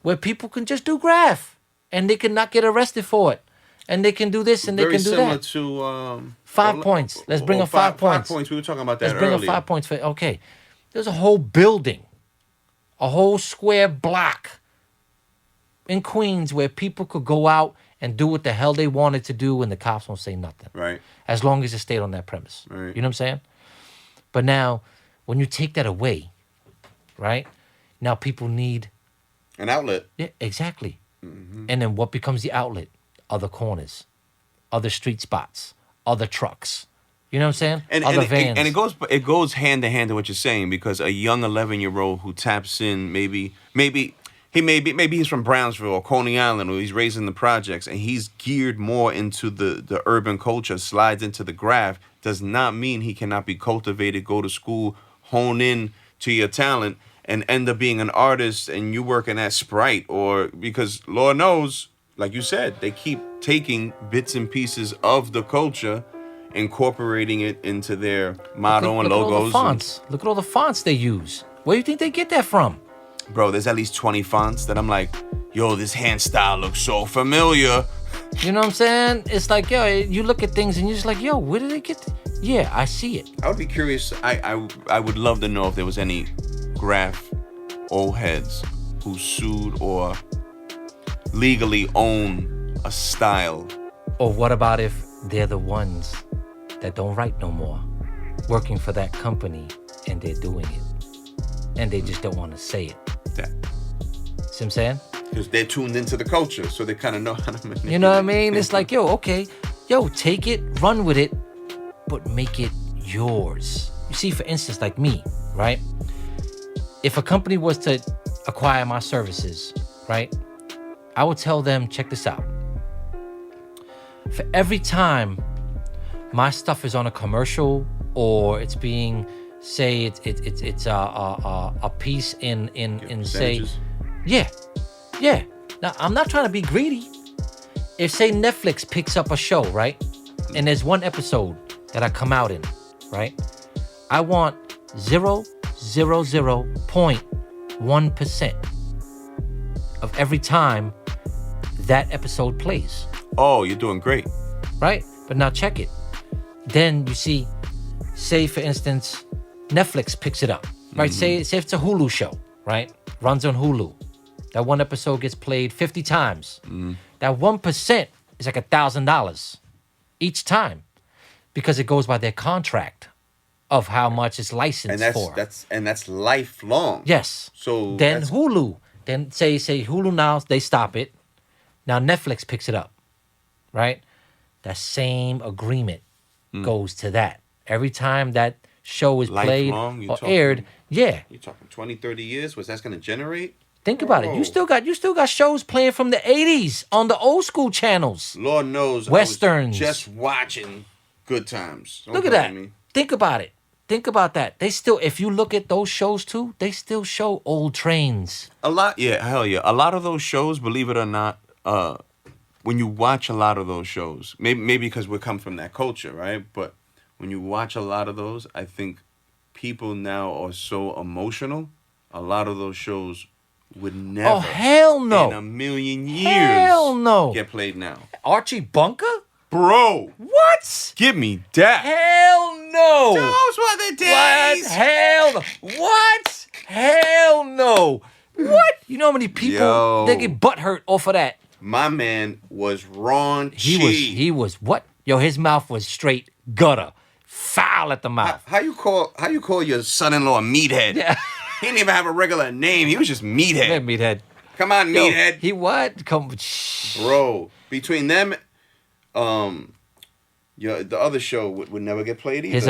where people can just do graph and they can not get arrested for it. And they can do this and they Very can do similar that. to 5 points. Let's bring up 5 points. 5 points. We were talking about that Let's bring earlier. up 5 points. Okay. There's a whole building, a whole square block in Queens where people could go out and do what the hell they wanted to do and the cops won't say nothing. Right. As long as it stayed on that premise. Right. You know what I'm saying? But now, when you take that away, right? Now people need... An outlet. Yeah, exactly. And then what becomes the outlet? Other corners, other street spots, other trucks. You know what I'm saying? Other vans. And it goes hand to hand to what you're saying, because a young 11-year-old who taps in, maybe he's from Brownsville or Coney Island, or he's raised in the projects, and he's geared more into the urban culture, slides into the graph, does not mean he cannot be cultivated, go to school, hone in to your talent, and end up being an artist, and you working at Sprite, or because Lord knows, like you said, they keep taking bits and pieces of the culture, incorporating it into their motto and look logos. At all the fonts. Look at all the fonts they use. Where do you think they get that from? Bro, there's at least 20 fonts that I'm like, yo, this hand style looks so familiar. You know what I'm saying? It's like, yo, you look at things and you're just like, yo, where did they get Yeah, I see it. I would be curious. I would love to know if there was any graph old heads who sued or legally own a style. Or what about if they're the ones that don't write no more, working for that company, and they're doing it, and they just don't want to say it. That. See what I'm saying? Because they're tuned into the culture, so they kind of know how to manipulate. You know what I mean? It's like, yo, okay, yo, take it, run with it, but make it yours. You see, for instance, like me, right? If a company was to acquire my services, right? I would tell them, check this out. For every time my stuff is on a commercial, or it's being, say, it's a piece in say, yeah. Now I'm not trying to be greedy. If say Netflix picks up a show, right, and there's one episode that I come out in, right, I want 0.1% of every time that episode plays. Oh, you're doing great. Right? But now check it. Then you see, say for instance, Netflix picks it up, right? Say it's a Hulu show, right? Runs on Hulu. That one episode gets played 50 times. That 1% is like $1,000 each time, because it goes by their contract of how much it's licensed for. That's lifelong. Yes. So then Hulu, then say Hulu now, they stop it. Now Netflix picks it up, right? That same agreement goes to that. Every time that show is played or aired, yeah. You're talking 20, 30 years, what that's going to generate? Think about it. You still got shows playing from the 80s on the old school channels. Lord knows. Westerns. I was just watching Good Times. Look at that. Think about it. Think about that. They still, if you look at those shows too, they still show old trains. A lot, yeah, hell yeah. A lot of those shows, believe it or not, when you watch a lot of those shows, maybe because we come from that culture, right? But when you watch a lot of those, I think people now are so emotional a lot of those shows would Oh, never hell no. in a million years Hell no. get played now. Archie Bunker? Bro, What? give me that. Hell no. Those were the What? days. Hell no. What? Hell no. What? You know how many people Yo. they get butt hurt off of that? My man was raunchy. He was what? Yo, his mouth was straight gutter. Foul at the mouth. How you call your son-in-law a meathead? Yeah. He didn't even have a regular name. He was just meathead. Yeah, meathead. Come on, Yo, meathead. he what? Come Bro, between them, the other show would never get played either. Here's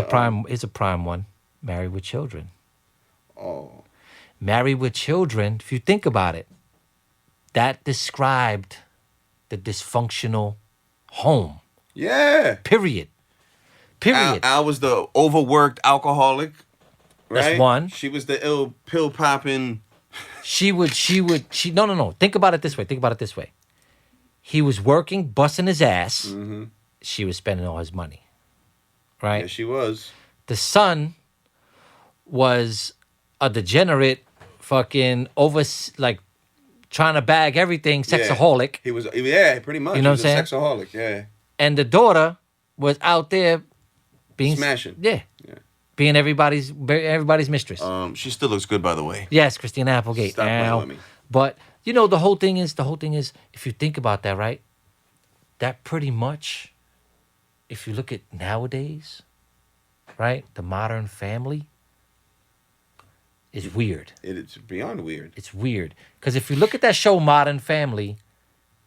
a prime one. Married with Children. Oh, Married with Children, if you think about it, that described the dysfunctional home. yeah. Period. Al was the overworked alcoholic. Right? That's one. She was the ill pill popping. No. Think about it this way. He was working, busting his ass. Mm-hmm. She was spending all his money. Right? Yeah, she was. The son was a degenerate, fucking trying to bag everything, sexaholic. Yeah. He was, pretty much. You know he what I'm was a sexaholic, yeah. And the daughter was out there being Smashing. Yeah. Being everybody's mistress. She still looks good, by the way. Yes, Christina Applegate. Stop playing with me. But the whole thing is, if you think about that, right? That pretty much, if you look at nowadays, right, the modern family is weird. It's beyond weird. It's weird because if you look at that show, Modern Family,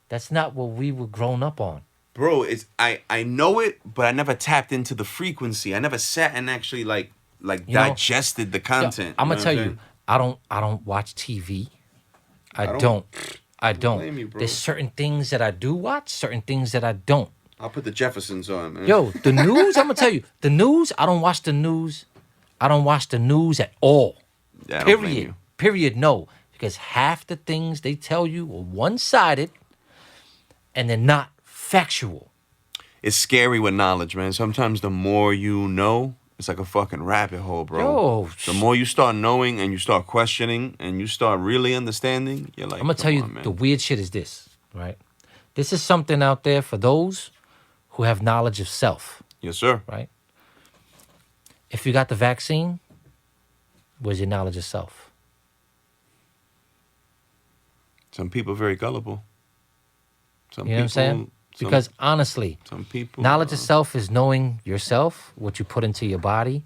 that's not what we were grown up on. Bro, I know it, but I never tapped into the frequency. I never sat and actually digested the content. I'm gonna tell you, I don't watch TV. I don't. blame you, bro. There's certain things that I do watch, certain things that I don't. I'll put the Jeffersons on, man. Yo, the news, I'm gonna tell you, the news, I don't watch the news. I don't watch the news at all. Yeah, I don't blame you. Period, no. Because half the things they tell you are one-sided and they're not factual. It's scary with knowledge, man. Sometimes the more you know, it's like a fucking rabbit hole, bro. Yo, the more you start knowing and you start questioning and you start really understanding, you're like, I'm gonna tell you, man. the weird shit is this, right? This is something out there for those who have knowledge of self, Yes, sir. right? If you got the vaccine, where's your knowledge of self? Some people are very gullible. Some You know what I'm saying? Because honestly, some people knowledge of self is knowing yourself, what you put into your body,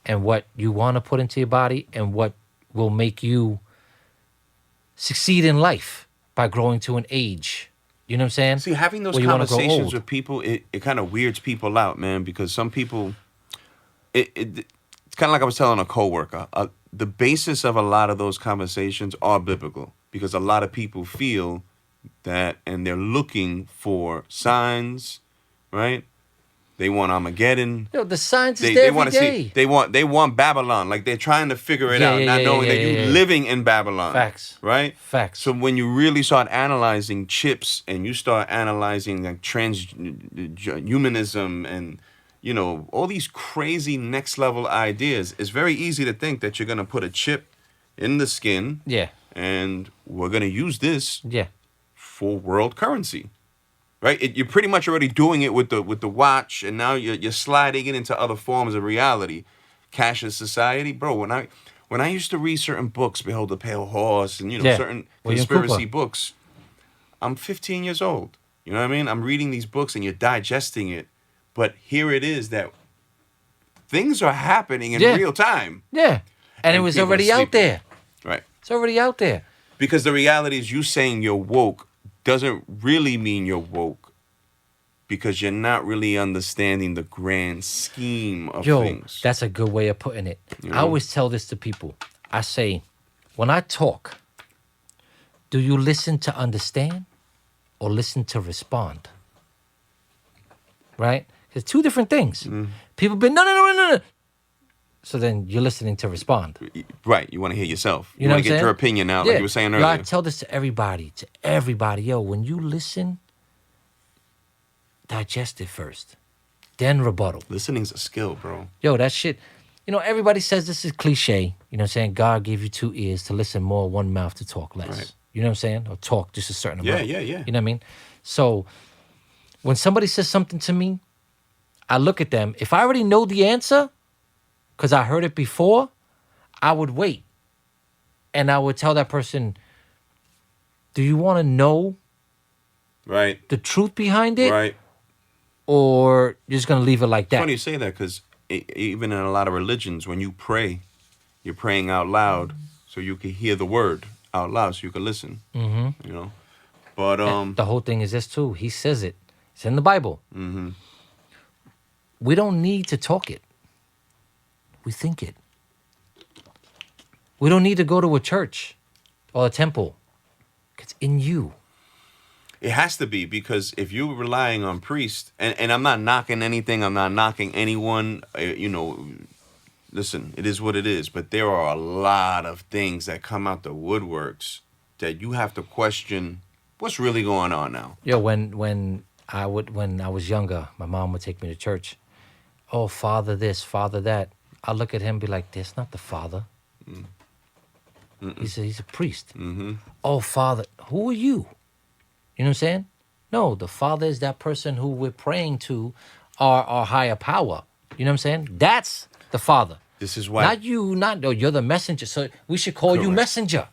and what you want to put into your body, and what will make you succeed in life by growing to an age. You know what I'm saying? See, having those where you wanna grow conversations old. with people, it kind of weirds people out, man, because some people, it's kind of like I was telling a coworker, the basis of a lot of those conversations are biblical, because a lot of people feel that, and they're looking for signs, right? They want Armageddon. Yo, the signs is They there want every to day. see. They want Babylon. Like they're trying to figure it out, not knowing that you're living in Babylon. Facts. Right. Facts. So when you really start analyzing chips and you start analyzing like transhumanism and all these crazy next level ideas, it's very easy to think that you're gonna put a chip in the skin. Yeah. And we're gonna use this. Yeah. For world currency. Right, you're pretty much already doing it with the watch, and now you're sliding it into other forms of reality. Cashless society, bro. When I used to read certain books, Behold the Pale Horse, and certain William conspiracy Cooper. books, I'm 15 years old. You know what I mean? I'm reading these books and you're digesting it, but here it is that things are happening in real time. Yeah, and it was people are already out sleeping. there. Right. It's already out there. Because the reality is, you saying you're woke doesn't really mean you're woke, because you're not really understanding the grand scheme of things. That's a good way of putting it. I always tell this to people. I say, when I talk, do you listen to understand or listen to respond? Right? There's two different things. People be, no. So then you're listening to respond. Right. You want to hear yourself. You know want what to I'm get your saying? opinion out, like you were saying Yo, earlier. I tell this to everybody. Yo, when you listen, digest it first, then rebuttal. Listening's a skill, bro. Yo, that shit. you know, everybody says this is cliche. You know what I'm saying? God gave you 2 ears to listen more, 1 mouth to talk less. Right. You know what I'm saying? Or talk just a certain amount. Yeah. You know what I mean? So when somebody says something to me, I look at them. If I already know the answer, because I heard it before, I would wait. And I would tell that person, do you want to know Right. the truth behind it? Right. Or you're just going to leave it like that? Funny you say that because even in a lot of religions, when you pray, you're praying out loud so you can hear the word out loud so you can listen. Mm-hmm. You know? But And the whole thing is this too. He says it. It's in the Bible. Mm-hmm. We don't need to talk it. We think it. We don't need to go to a church or a temple. It's in you. it has to be, because if you're relying on priests, and I'm not knocking anything, I'm not knocking anyone, listen, it is what it is. But there are a lot of things that come out the woodworks that you have to question what's really going on now. Yo, when I was younger, my mom would take me to church. Oh, Father this, Father that. I look at him and be like, that's not the Father. He's a priest. Mm-hmm. Oh, Father, who are you? You know what I'm saying? No, the Father is that person who we're praying to, our higher power. You know what I'm saying? That's the Father. This is why. Not you, you're the messenger. So we should call you messenger.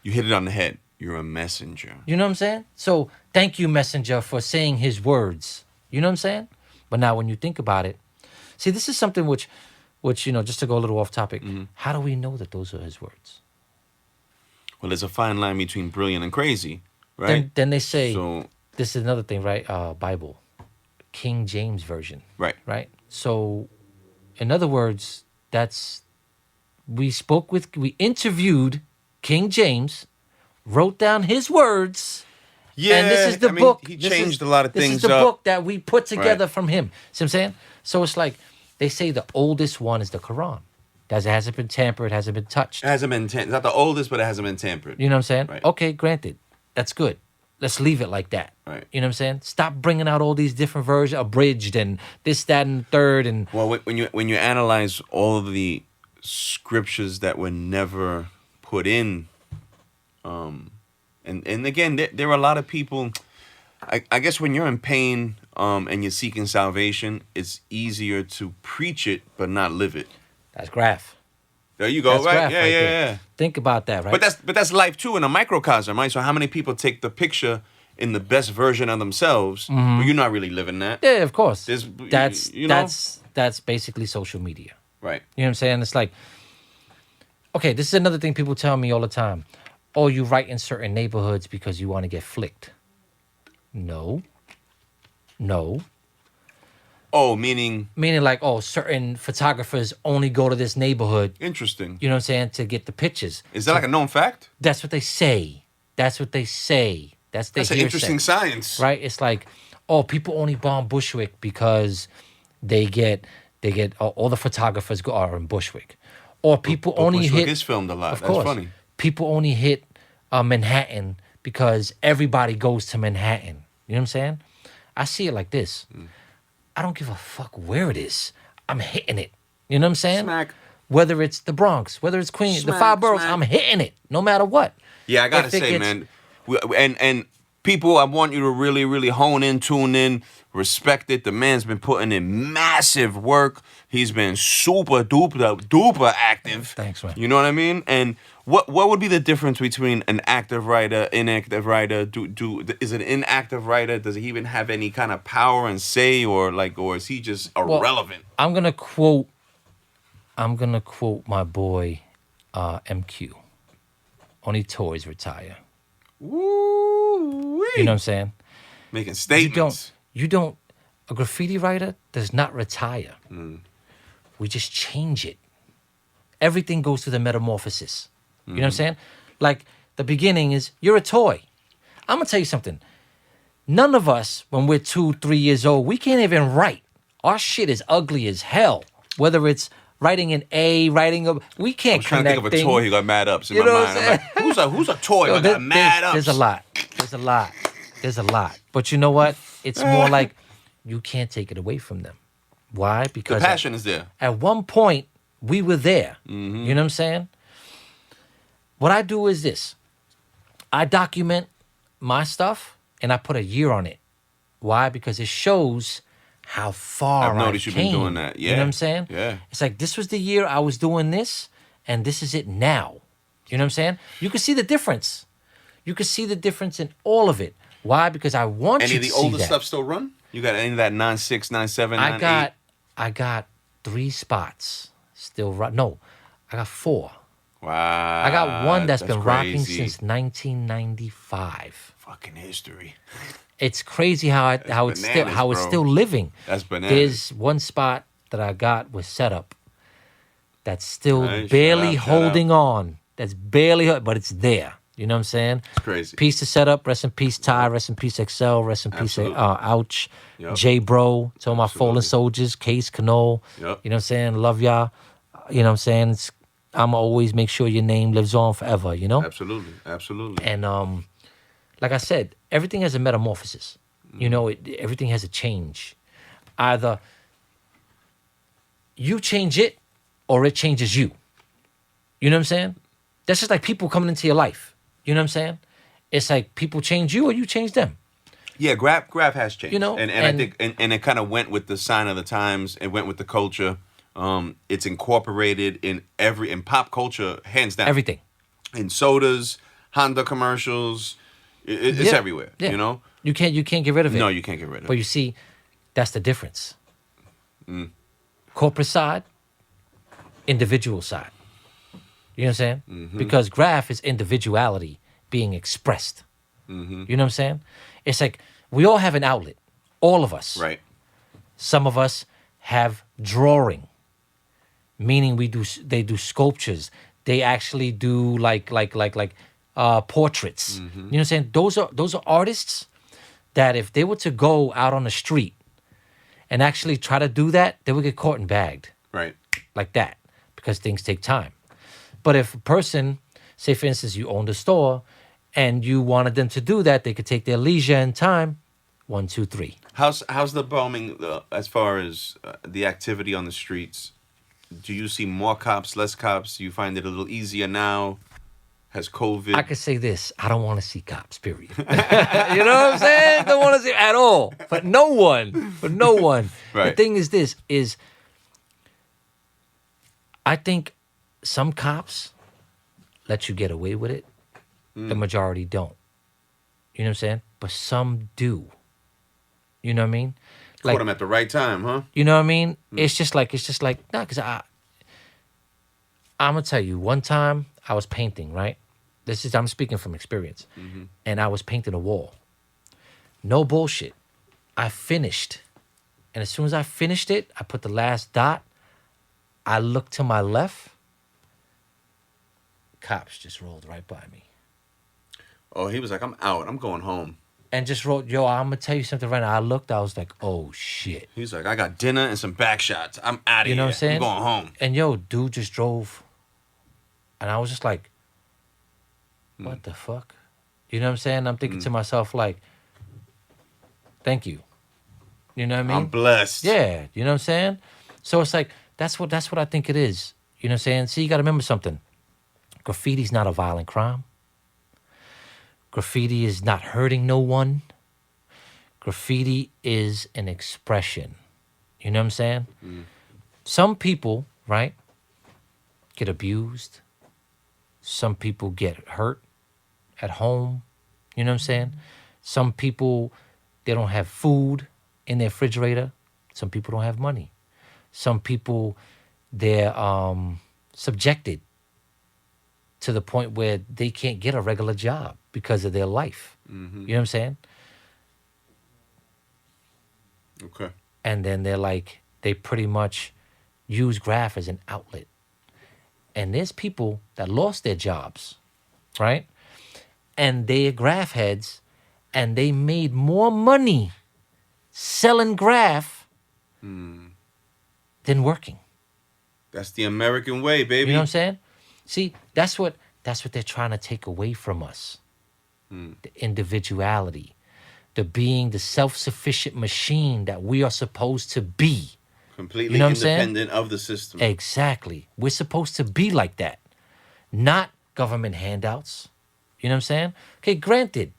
You hit it on the head. You're a messenger. You know what I'm saying? So thank you, messenger, for saying his words. You know what I'm saying? But now when you think about it, see, this is something which just to go a little off topic, how do we know that those are his words? Well, there's a fine line between brilliant and crazy, right? Then they say, so, this is another thing, right? Bible, King James Version. Right. Right? So, in other words, we interviewed King James, wrote down his words. yeah, And this is the book. He changed a lot of things up. This is the book that we put together Right. from him. See what I'm saying? So it's like, they say the oldest one is the Quran. That hasn't been tampered, hasn't been touched. It hasn't been it's not the oldest, but it hasn't been tampered. You know what I'm saying? Right. Okay, granted. That's good. Let's leave it like that. Right. You know what I'm saying? Stop bringing out all these different versions, abridged and this, that, and third. And Well, when you analyze all of the scriptures that were never put in, and again, there are a lot of people. I guess when you're in pain and you're seeking salvation, it's easier to preach it but not live it. that's graph. There you go, That's right? graph Yeah, right yeah, there. yeah. Think about that, right? But that's life too in a microcosm, right? So how many people take the picture in the best version of themselves, but you're not really living that? Yeah, of course. There's, That's basically social media. Right. You know what I'm saying? It's like, okay, this is another thing people tell me all the time. Oh, you write in certain neighborhoods because you want to get flicked. No. Oh, meaning Meaning like, oh, certain photographers only go to this neighborhood, interesting. you know what I'm saying, to get the pictures. Is that like a known fact? That's what they say. That's what they say. That's the That's an hearsay, interesting science. right? It's like, oh, people only bomb Bushwick because they get all the photographers are in Bushwick, or people But only Bushwick hit. is filmed a lot. Of That's course, funny. people only hit Manhattan because everybody goes to Manhattan. You know what I'm saying? I see it like this. I don't give a fuck where it is. I'm hitting it. You know what I'm saying? Smack. Whether it's the Bronx, whether it's Queens, the Smack, 5 boroughs, smack. I'm hitting it no matter what. Yeah, I gotta If it say, gets- man, and people, I want you to really, really hone in, tune in, respect it. The man's been putting in massive work. He's been super duper active. Thanks, man. You know what I mean? And what would be the difference between an active writer, inactive writer? Is an inactive writer? Does he even have any kind of power and say, or is he just irrelevant? I'm gonna quote my boy MQ. Only toys retire. Woo! You know what I'm saying? Making statements. A graffiti writer does not retire. We just change it. Everything goes through the metamorphosis. You know what I'm saying? Like, the beginning is, you're a toy. I'm going to tell you something. None of us, when we're 2-3 years old, we can't even write. Our shit is ugly as hell. Whether it's writing an A, we can't I'm trying to think of a things. toy who got mad ups in You my know what mind. I'm I'm like, who's a toy who got mad ups? There's a lot. But you know what? It's more like you can't take it away from them. Why? The Because passion is there. at one point, We were there. You know what I'm saying? What I do is this. I document my stuff and I put a year on it. Why? Because it shows how far I've noticed I you've came. been doing that. Yeah. You know what I'm saying? Yeah. It's like, this was the year I was doing this, and this is it now. You know what I'm saying? You can see the difference. You can see the difference in all of it. Why? Because I want Any you of to the see older that. stuff still run? You got any of that 9.6, 9.7, 9.8? I got 3 spots still run. No, I got 4. Wow. I got one that's been rocking crazy. since 1995. Fucking history. It's crazy how it's bananas, it's bro. still living. That's bananas. There's one spot that I got with setup that's still Nice. barely Shout out. holding on. That's barely, but it's there. You know what I'm saying? It's crazy. Peace to setup. Rest in peace, Ty. Rest in peace, Excel. Rest in peace, Absolutely. Ouch. Yup. J Bro. To all my fallen Absolutely. soldiers. Case, Canole. Yup. You know what I'm saying? Love y'all. You know what I'm saying? I'm always make sure your name lives on forever, you know? Absolutely. Absolutely. And like I said, everything has a metamorphosis. You know, everything has a change. Either you change it or it changes you. You know what I'm saying? That's just like people coming into your life. You know what I'm saying? It's like people change you or you change them. Yeah, graph has changed. You know, and I think and it kind of went with the sign of the times. It went with the culture. It's incorporated in pop culture, hands down. Everything. In sodas, Honda commercials, it's Yeah, everywhere. yeah. You know. You can't get rid of it. No, you can't get rid of But it. you see, that's the difference. Corporate side, individual side. You know what I'm saying? Mm-hmm. Because graph is individuality being expressed. Mm-hmm. You know what I'm saying? It's like we all have an outlet. All of us. Right. Some of us have drawing, meaning they do sculptures. They actually do like portraits. Mm-hmm. You know what I'm saying? Those are artists that if they were to go out on the street and actually try to do that, they would get caught and bagged Right. like that because things take time. But if a person, say for instance, you owned a store and you wanted them to do that, they could take their leisure and time. 1, 2, 3. How's the bombing as far as the activity on the streets? Do you see more cops, less cops? Do you find it a little easier now? Has COVID? I could say this. I don't want to see cops, period. You know what I'm saying? Don't want to see at all. But no one. The Right. thing is this, I think some cops let you get away with it. The majority don't. You know what I'm saying? But some do. You know what I mean? Caught him at the right time, huh? You know what I mean? It's just like, nah, because I'm going to tell you, one time I was painting, right? I'm speaking from experience. And I was painting a wall. No bullshit. I finished. And as soon as I finished it, I put the last dot. I looked to my left. Cops just rolled right by me. Oh, he was like, I'm out. I'm going home. And just wrote, yo, I'm going to tell you something right now. I looked, I was like, oh, shit. He's like, I got dinner and some back shots. I'm out of here. You know what I'm saying? I'm going home. And yo, dude just drove. And I was just like, what the fuck? You know what I'm saying? I'm thinking to myself, like, thank you. You know what I mean? I'm blessed. Yeah, you know what I'm saying? So it's like, that's what I think it is. You know what I'm saying? See, you got to remember something. Graffiti's not a violent crime. Graffiti is not hurting no one. Graffiti is an expression. You know what I'm saying? Some people, right, get abused. Some people get hurt at home. You know what I'm saying? Some people, they don't have food in their refrigerator. Some people don't have money. Some people, they're subjected to the point where they can't get a regular job because of their life. You know what I'm saying? Okay. And then they pretty much use graph as an outlet. And there's people that lost their jobs, right? And they're graph heads, and they made more money selling graph than working. That's the American way, baby. You know what I'm saying? See, that's what they're trying to take away from us. The individuality, the being the self-sufficient machine that we are supposed to be. Completely You know what I'm saying? independent of the system. Exactly. We're supposed to be like that, not government handouts. You know what I'm saying? Okay, granted,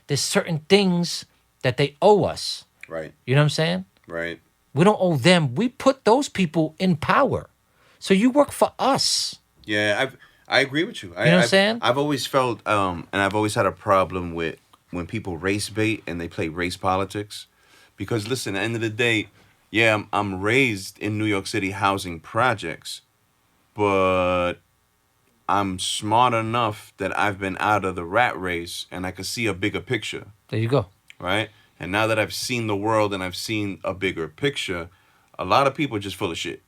there's certain things that they owe us. Right. You know what I'm saying? Right. We don't owe them. We put those people in power. So you work for us. Yeah, I agree with you. You know what I'm saying? I've always felt, and I've always had a problem with when people race bait and they play race politics. Because listen, at the end of the day, yeah, I'm raised in New York City housing projects, but I'm smart enough that I've been out of the rat race and I can see a bigger picture. There you go. Right? And now that I've seen the world and I've seen a bigger picture, a lot of people are just full of shit.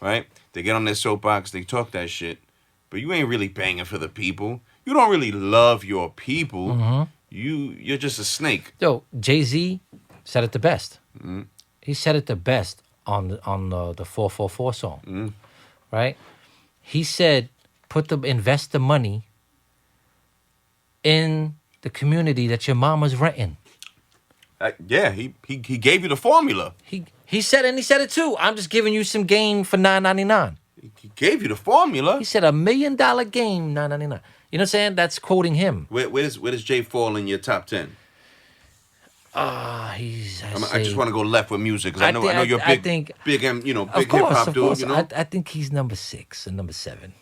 Right? They get on their soapbox, they talk that shit, but you ain't really banging for the people. You don't really love your people. You're just a snake. Yo, Jay-Z said it the best. He said it the best on the 444 song. Right? He said, invest the money in the community that your mama's renting. Yeah, he gave you the formula. He said it, and he said it too. I'm just giving you some game for $9.99. He gave you the formula. He said $1 million game, $9.99. You know what I'm saying? That's quoting him. Where does Jay fall in your top 10? I just want to go left with music because I know you're big hip hop dude. You know, I think he's number 6 and number 7.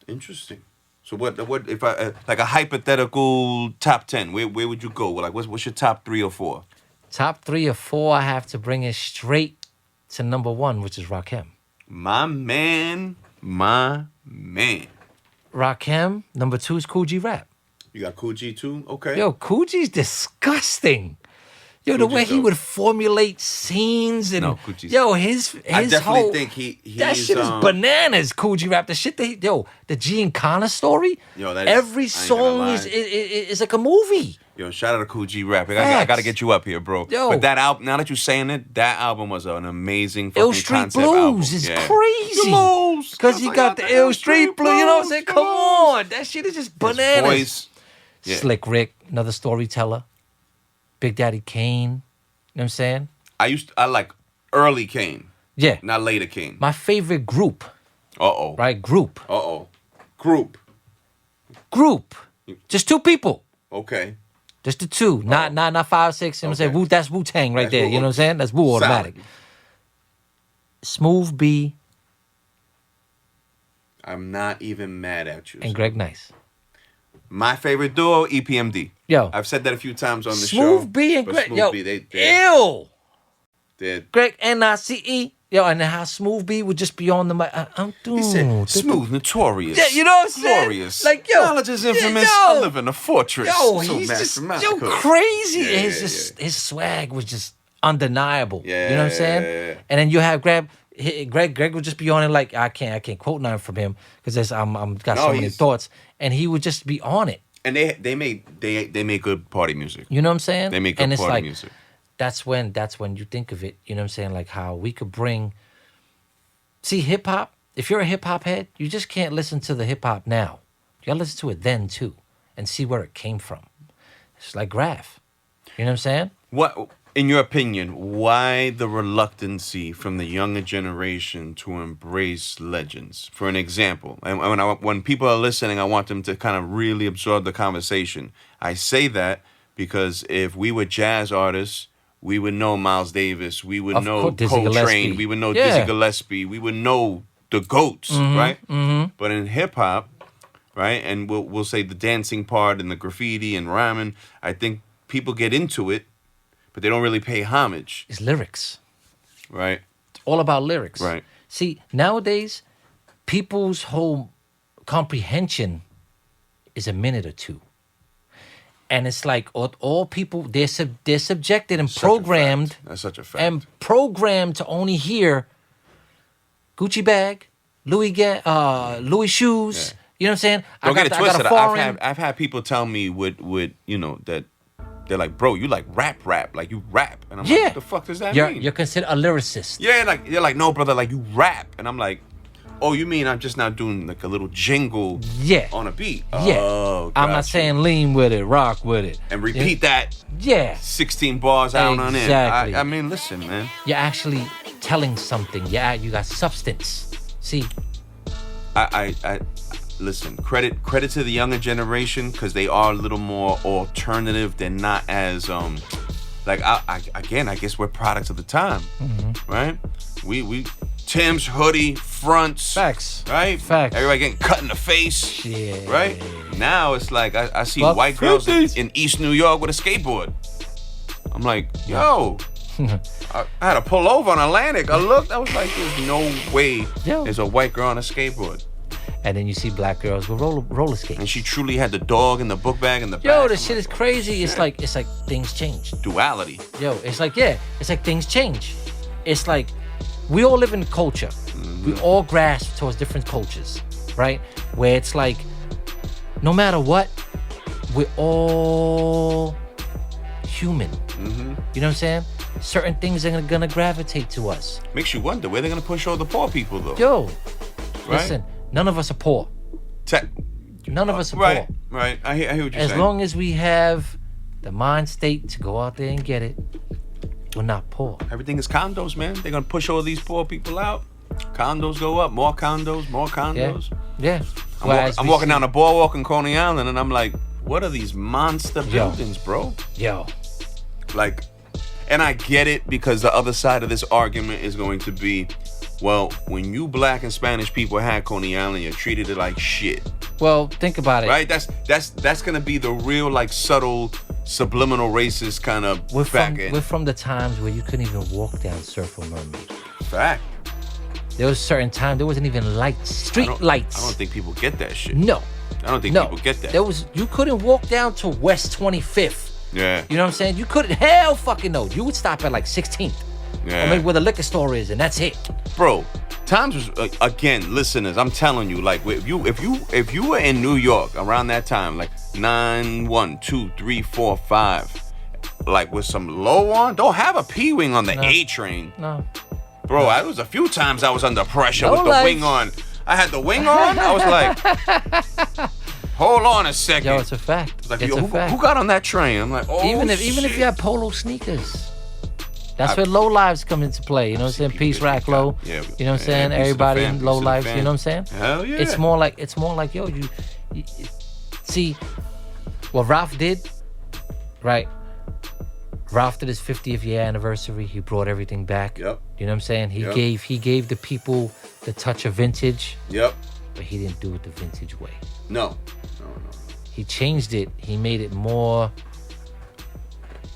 Interesting. So what if I like a hypothetical top 10? Where would you go? Like what's your top 3 or 4? Top 3 or 4, I have to bring it straight to number 1, which is Rakim. My man. Rakim. Number 2 is Kool G Rap. You got Kool G too? Okay. Yo, Kool G's disgusting. Yo, the way he would formulate scenes and his I definitely whole, think he's that shit is bananas. Kool G Rap, the shit the Giancana story. Yo, every song is like a movie. Yo, shout out to Kool G Rap. I gotta get you up here, bro. Yo, but that album, now that you're saying it, that album was an amazing fucking Ill Street concept album. Blues is crazy. Because he got the Ill Street Blues. You know what I'm saying? Come on, that shit is just bananas. Voice. Yeah. Slick Rick, another storyteller. Big Daddy Kane. You know what I'm saying? I like early Kane. Yeah. Not later Kane. My favorite group. Uh-oh. Right? Group. Uh-oh. Group. Just 2 people. Okay. Just the 2. Not 5, 6. You know what I'm saying? That's Wu-Tang right there. You know what I'm saying? That's Wu automatic. Solid. Smooth B. I'm not even mad at you. And Greg Nice. My favorite duo, EPMD. Yo. I've said that a few times on the show. Smooth B and Greg. Smooth Yo, B, they're Greg Nice. Yo, and how Smooth B would just be on the mic. He said, smooth, notorious. Yeah, you know what I'm saying? Glorious. Like, yo. Knowledge is infamous. I live in a fortress. Yo, so he's just mathematical. crazy. Yeah, His swag was just undeniable. Yeah, you know what I'm saying? yeah. And then you have Greg would just be on it like I can't quote nothing from him because I'm got so many thoughts, and he would just be on it. And they make good party music. You know what I'm saying? They make good party music. That's when you think of it. You know what I'm saying? Like how we could see hip hop. If you're a hip hop head, you just can't listen to the hip hop now. You gotta listen to it then too, and see where it came from. It's like Graph. You know what I'm saying? What, in your opinion, why the reluctancy from the younger generation to embrace legends? For an example, and when people are listening, I want them to kind of really absorb the conversation. I say that because if we were jazz artists, we would know Miles Davis, we would know Coltrane, we would know Dizzy Gillespie, we would know the GOATs, right? Mm-hmm. But in hip hop, right, and we'll say the dancing part and the graffiti and rhyming, I think people get into it, but they don't really pay homage. It's lyrics. Right. It's all about lyrics. Right. See, nowadays, people's whole comprehension is a minute or 2. And it's like all people, they're subjected and programmed. That's such a fact. And programmed to only hear Gucci bag, Louis shoes. Yeah. You know what I'm saying? Don't get it twisted. I've had people tell me that they're like, bro, you like rap, like you rap, and I'm like, what the fuck does that mean? You're considered a lyricist. Yeah, like you're like, no, brother, like you rap, and I'm like, oh, you mean I'm just now doing like a little jingle on a beat? Yeah. Oh, I'm not saying lean with it, rock with it. And repeat that 16 bars out on it. Exactly. I mean, listen, man. You're actually telling something. Yeah, you got substance. See, I listen. Credit to the younger generation because they are a little more alternative. They're not as like I guess we're products of the time, right? We Tim's hoodie fronts, facts, right? Facts. Everybody getting cut in the face, yeah. right? Now it's like I see Fuck white girls 50s. in East New York with a skateboard. I'm like, yo. I had to pull over on Atlantic. I looked. I was like, "There's no way Yo. there's a white girl on a skateboard." And then you see black girls with roller skates. And she truly had the dog and the book bag in the back. Yo, this I'm shit like, is crazy. It's like things change. duality. Yo, it's like things change. It's like we all live in culture. We all grasp towards different cultures, right? Where it's like no matter what, we're all human. You know what I'm saying? Certain things are gonna gravitate to us. Makes you wonder where they're gonna push all the poor people though. Yo, Right? listen, none of us are poor. None of us are right, poor. right. I hear what you're As saying. long as we have the mind state to go out there and get it, we're not poor. Everything is condos, man. They're gonna push all these poor people out. Condos go up, more condos, more condos. Yeah. I'm walking down the boardwalk in Coney Island, and I'm like, what are these monster buildings, bro? Yo. Like, and I get it because the other side of this argument is going to be, well, when you black and Spanish people had Coney Island, you treated it like shit. Well, think about it. Right? That's gonna be the real like subtle subliminal racist kind of We're back from the times where you couldn't even walk down Surfer Mermaid. fact. There was a certain time there wasn't even lights, street lights. I don't think people get that shit. No. I don't think No. people get that. You couldn't walk down to West 25th. Yeah. You know what I'm saying? You couldn't. Hell fucking no. You would stop at like 16th. Yeah. Or maybe where the liquor store is, and that's it. Bro, times was again, listeners. I'm telling you, like if you were in New York around that time, like 9, 1, 2, 3, 4, 5, like with some low on, don't have a P-wing on the A train. No. Bro, I was a few times I was under pressure No with the lights. wing on. I had the wing on. I was like, hold on a second. Yo, it's a fact. Like, It's yo, a fact. who got on that train? I'm like, oh, even if shit. you have polo sneakers. That's where low lives come into play. You know what I'm saying? Peace, rack, low. Yeah, you know what I'm saying? peace to the Everybody fam, in peace low to the lives. fam. You know what I'm saying? Hell yeah. It's more like yo, you see what Ralph did, right? Ralph did his 50th year anniversary. He brought everything back. Yep. You know what I'm saying? He Yep. gave the people the touch of vintage, Yep. but he didn't do it the vintage way. No. He changed it. He made it more.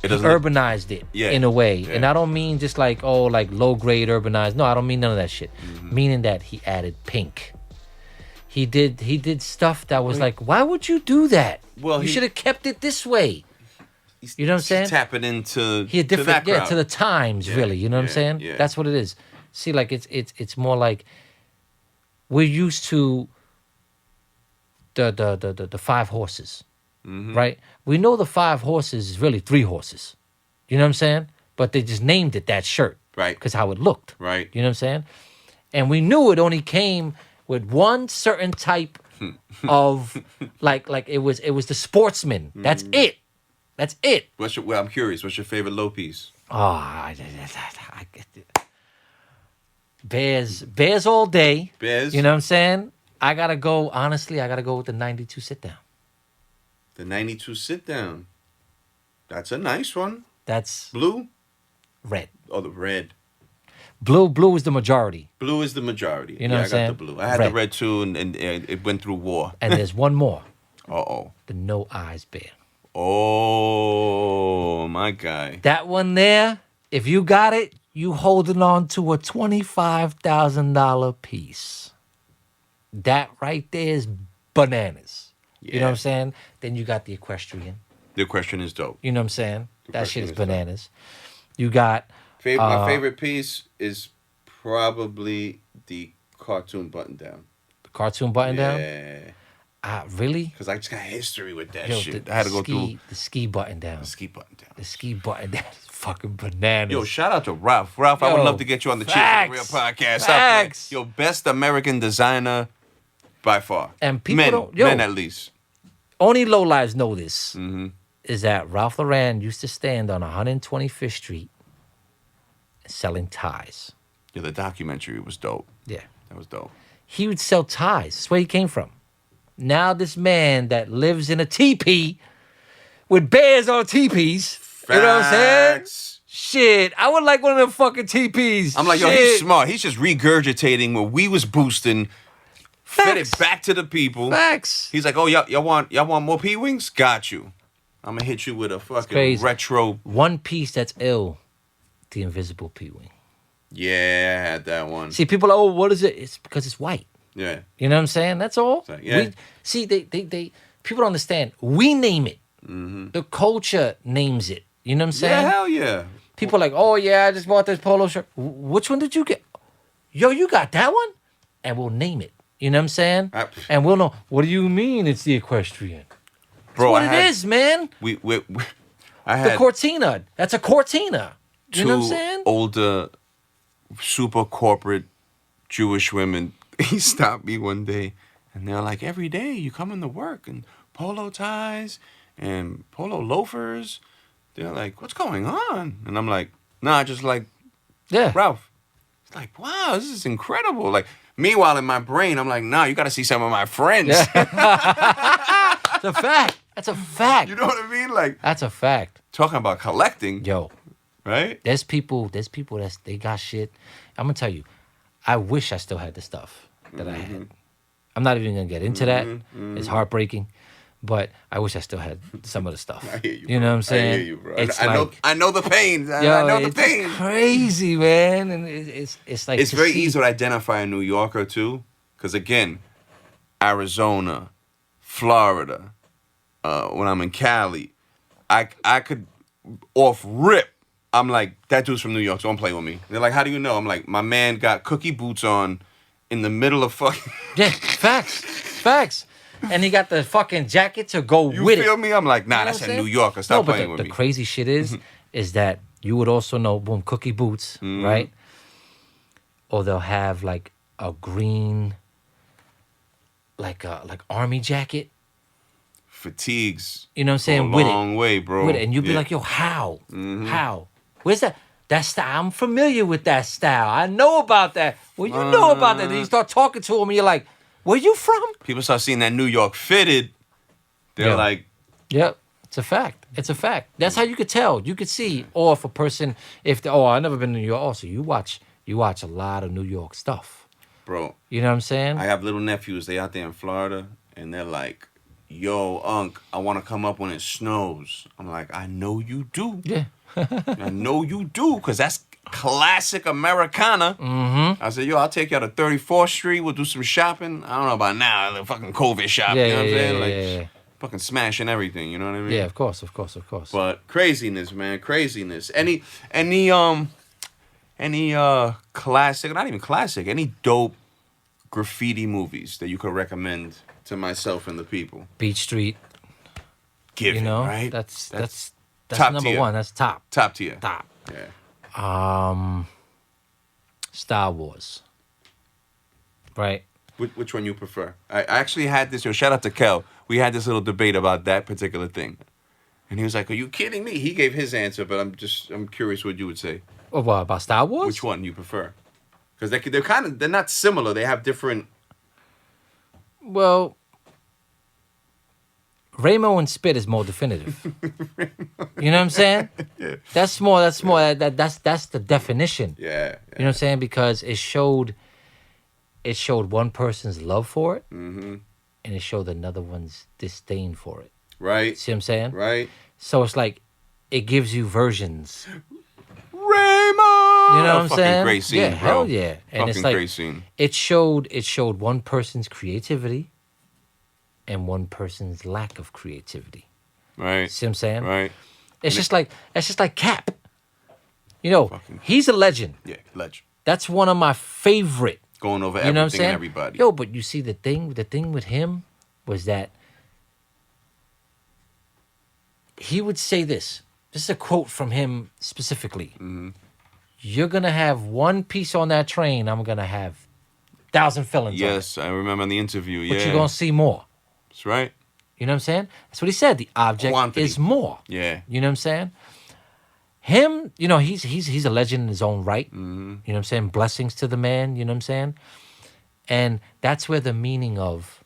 It He doesn't. urbanized it in a way. Yeah. And I don't mean just like, like low grade urbanized. No, I don't mean none of that shit. Mm-hmm. Meaning that he added pink. He did stuff that was like, why would you do that? Well, you he- should have kept it this way. You know what I'm saying? Tapping into He a to that different, crowd. to the times, really. You know what I'm yeah, saying? yeah. That's what it is. See, like it's more like we're used to the 5 horses, Mm-hmm. right? We know the 5 horses is really 3 horses. You know what I'm saying? But they just named it that shirt, Right. Because how it looked, Right. You know what I'm saying? And we knew it only came with one certain type of like it was the sportsman. That's Mm. it. That's it. Well, I'm curious. What's your favorite low piece? Oh, I get it. Bears all day. Bears? You know what I'm saying? I gotta go with the 92 sit down. The 92 sit down. That's a nice one. That's Blue? red. Oh, the red. Blue is the majority. Blue is the majority. You know what I'm I saying? got the blue. I had the red too, and it went through war. And there's one more. Uh-oh. The no eyes bear. Oh, my guy. That one there, if you got it, you holding on to a $25,000 piece. That right there is bananas. You know what I'm saying? Then you got the equestrian. The question is dope. You know what I'm saying? That shit question is is dope. bananas. You got My favorite piece is probably the cartoon button down. the cartoon button down. Yeah. Really? Because I just got history with that Yo, shit. I had to go through the ski button down. the ski button down. The ski button down is fucking bananas. Yo, shout out to Ralph. Ralph, I would Yo, love to get you on the Cheers facts, for the Real podcast. facts. Yo, best American designer by far. And people don't- yo. men at least. Only low lives know this. Mm-hmm. Is that Ralph Lauren used to stand on 125th Street selling ties. Yeah, the documentary was dope. Yeah. That was dope. He would sell ties. That's where he came from. Now this man that lives in a teepee with bears on teepees. You know what I'm saying? Facts. Shit, I would like one of them fucking teepees. I'm like, yo, Shit. he's smart. He's just regurgitating what we was boosting, fed it Facts. back to the people. Facts. He's like, oh, y'all want more P Wings? Got you. I'm gonna hit you with a fucking crazy. retro. One piece that's ill, the Invisible P-Wing. Yeah, I had that one. See, people are, oh, what is it? It's because it's white. Yeah. You know what I'm saying? That's all. Like, yeah. See, they people don't understand. We name it. The culture names it. You know what I'm saying? Yeah, hell yeah. People are like, oh yeah, I just bought this polo shirt. Which one did you get? Yo, you got that one? And we'll name it. You know what I'm saying? And we'll know. What do you mean it's the equestrian? Bro, That's what it is, man. I had The Cortina. That's a Cortina. You know what I'm two saying? older, super corporate Jewish women. He stopped me one day, and they're like, every day you come into work in polo ties and polo loafers. They're like, what's going on? And I'm like, nah, I just like Yeah. Ralph. It's like, wow, this is incredible. Like, meanwhile, in my brain, I'm like, nah, you got to see some of my friends. It's a fact. That's a fact. You know what I mean? Like, That's a fact. talking about collecting, Yo, right? there's people that's they got shit. I'm gonna tell you, I wish I still had the stuff that I had. I'm not even gonna get into that. It's heartbreaking, but I wish I still had some of the stuff. I hear you, You know what I'm saying? I hear you, bro. It's I know the pain. I yo, know the it's pain. crazy, man, and it's like It's to very see- easy to identify a New Yorker too, because again, Arizona, Florida, when I'm in Cali, I could off rip. I'm like, that dude's from New York, so don't play with me. They're like, how do you know? I'm like, my man got cookie boots on in the middle of fucking. Yeah, facts. And he got the fucking jacket to go You with it. feel me? I'm like, nah, You know that's what a I'm New saying? Yorker. Stop but playing with the me. crazy shit is that you would also know, boom, cookie boots, right? Or they'll have like a green, like army jacket. Fatigues. You know what I'm saying? Go a With long it, way, bro. with it, and you'd be Yeah. like, yo, how? How? Where's that? That style. I'm familiar with that style. I know about that. Well, you know about that. Then you start talking to him, and you're like, where you from? People start seeing that New York fitted. They're Yeah. like, Yep. It's a fact. It's a fact. That's how you could tell. You could see, or if a person, I've never been to New York. Also, you watch a lot of New York stuff. bro, You know what I'm saying? I have little nephews. They out there in Florida, and they're like, yo, Unc, I want to come up when it snows. I'm like, I know you do. Yeah. I know you do, because that's classic Americana. I said, yo, I'll take you out to 34th Street. We'll do some shopping. I don't know about now, the fucking COVID shop. Yeah, you know what I'm yeah, saying? yeah, Like, yeah. fucking smashing everything. You know what I mean? Yeah, of course. But craziness, man, craziness. Any classic, not even classic, any dope graffiti movies that you could recommend to myself and the people? Beach Street. Give You know, it, right? that's top number tier. one. That's top. Top tier. Top. Yeah. Star Wars. Right. Which one you prefer? I actually had this. Yo, shout out to Kel. We had this little debate about that particular thing, and he was like, "Are you kidding me?" He gave his answer, but I'm curious what you would say. Oh, what about Star Wars? Which one you prefer? Because they're not similar. They have different. Well, Ramo and Spit is more definitive. You know what I'm saying? Yeah. That's more. That's the definition. Yeah. You know what I'm saying? Because it showed one person's love for it, and it showed another one's disdain for it. Right. See what I'm saying? Right. So it's like it gives you versions. Raymond! You know what I'm fucking saying? Great scene, Yeah, bro. hell yeah. And Fucking it's like great scene. it showed one person's creativity and one person's lack of creativity. Right. See what I'm saying? Right. It's just like Cap. You know, Fucking- he's a legend. Yeah. Legend. That's one of my favorite. Going over You know what I'm everything saying? and everybody. Yo, but you see the thing with him was that he would say this. This is a quote from him specifically. Mm-hmm. You're gonna have one piece on that train. I'm gonna have 1,000 felons. on it. Yes, I remember in the interview. But Yeah. you're gonna see more. That's right. You know what I'm saying? That's what he said. The object Quantity. is more. Yeah. You know what I'm saying? him, he's a legend in his own right. You know what I'm saying? Blessings to the man, you know what I'm saying? And that's where the meaning of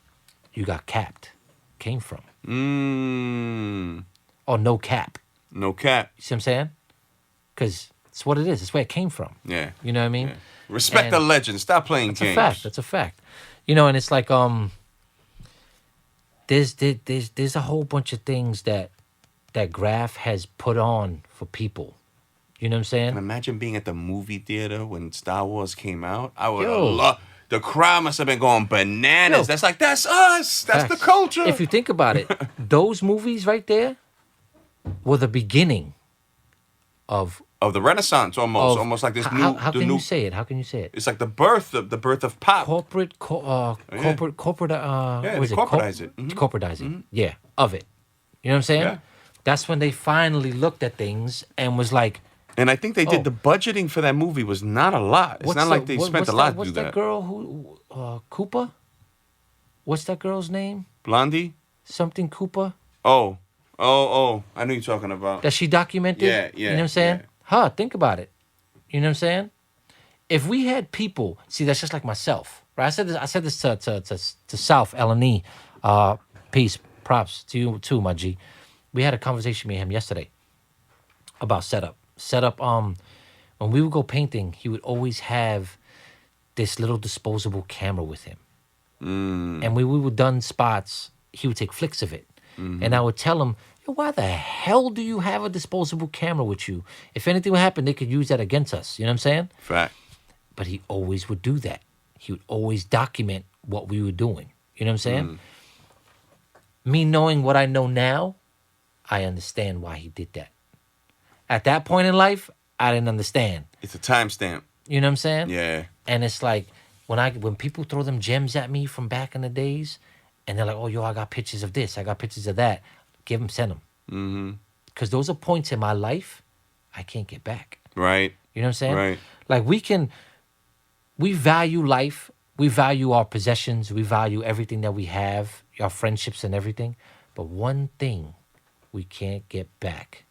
you got capped came from. Or no cap. No cap. You see what I'm saying? Because it's what it is. It's where it came from. Yeah. You know what I mean? Yeah. Respect the legend. Stop playing games. That's a fact. That's a fact. And it's like there's a whole bunch of things that Graph has put on for people. You know what I'm saying? And imagine being at the movie theater when Star Wars came out. I would have loved. The crowd must have been going bananas. That's us. That's the culture. If you think about it, those movies right there were the beginning of the Renaissance, almost like this new. How can you say it? How can you say it? It's like the birth of pop. Corporate. Corporatize it. Corporatizing. Yeah, of it. You know what I'm saying? Yeah. That's when they finally looked at things and was like. And I think they did the budgeting for that movie was not a lot. It's not like they spent a lot to do What's that girl who Koopa? What's that girl's name? Blondie? Something Koopa? Oh. I know you're talking about. That she documented? Yeah. You know what I'm saying? Yeah. Think about it. You know what I'm saying? If we had people, see, that's just like myself, right? I said this to South L&E. Peace, props to you too, my G. We had a conversation with him yesterday about setup. When we would go painting, he would always have this little disposable camera with him. And when we were done spots, he would take flicks of it. And I would tell him, why the hell do you have a disposable camera with you? If anything would happen, they could use that against us. You know what I'm saying? Fact. But he always would do that. He would always document what we were doing. You know what I'm saying? Me knowing what I know now, I understand why he did that. At that point in life, I didn't understand. It's a timestamp. You know what I'm saying? Yeah. And it's like when people throw them gems at me from back in the days, and they're like, "Oh, I got pictures of this, I got pictures of that." Send them. Because those are points in my life I can't get back. Right. You know what I'm saying? Right. Like we value life, we value our possessions, we value everything that we have, our friendships and everything. But one thing we can't get back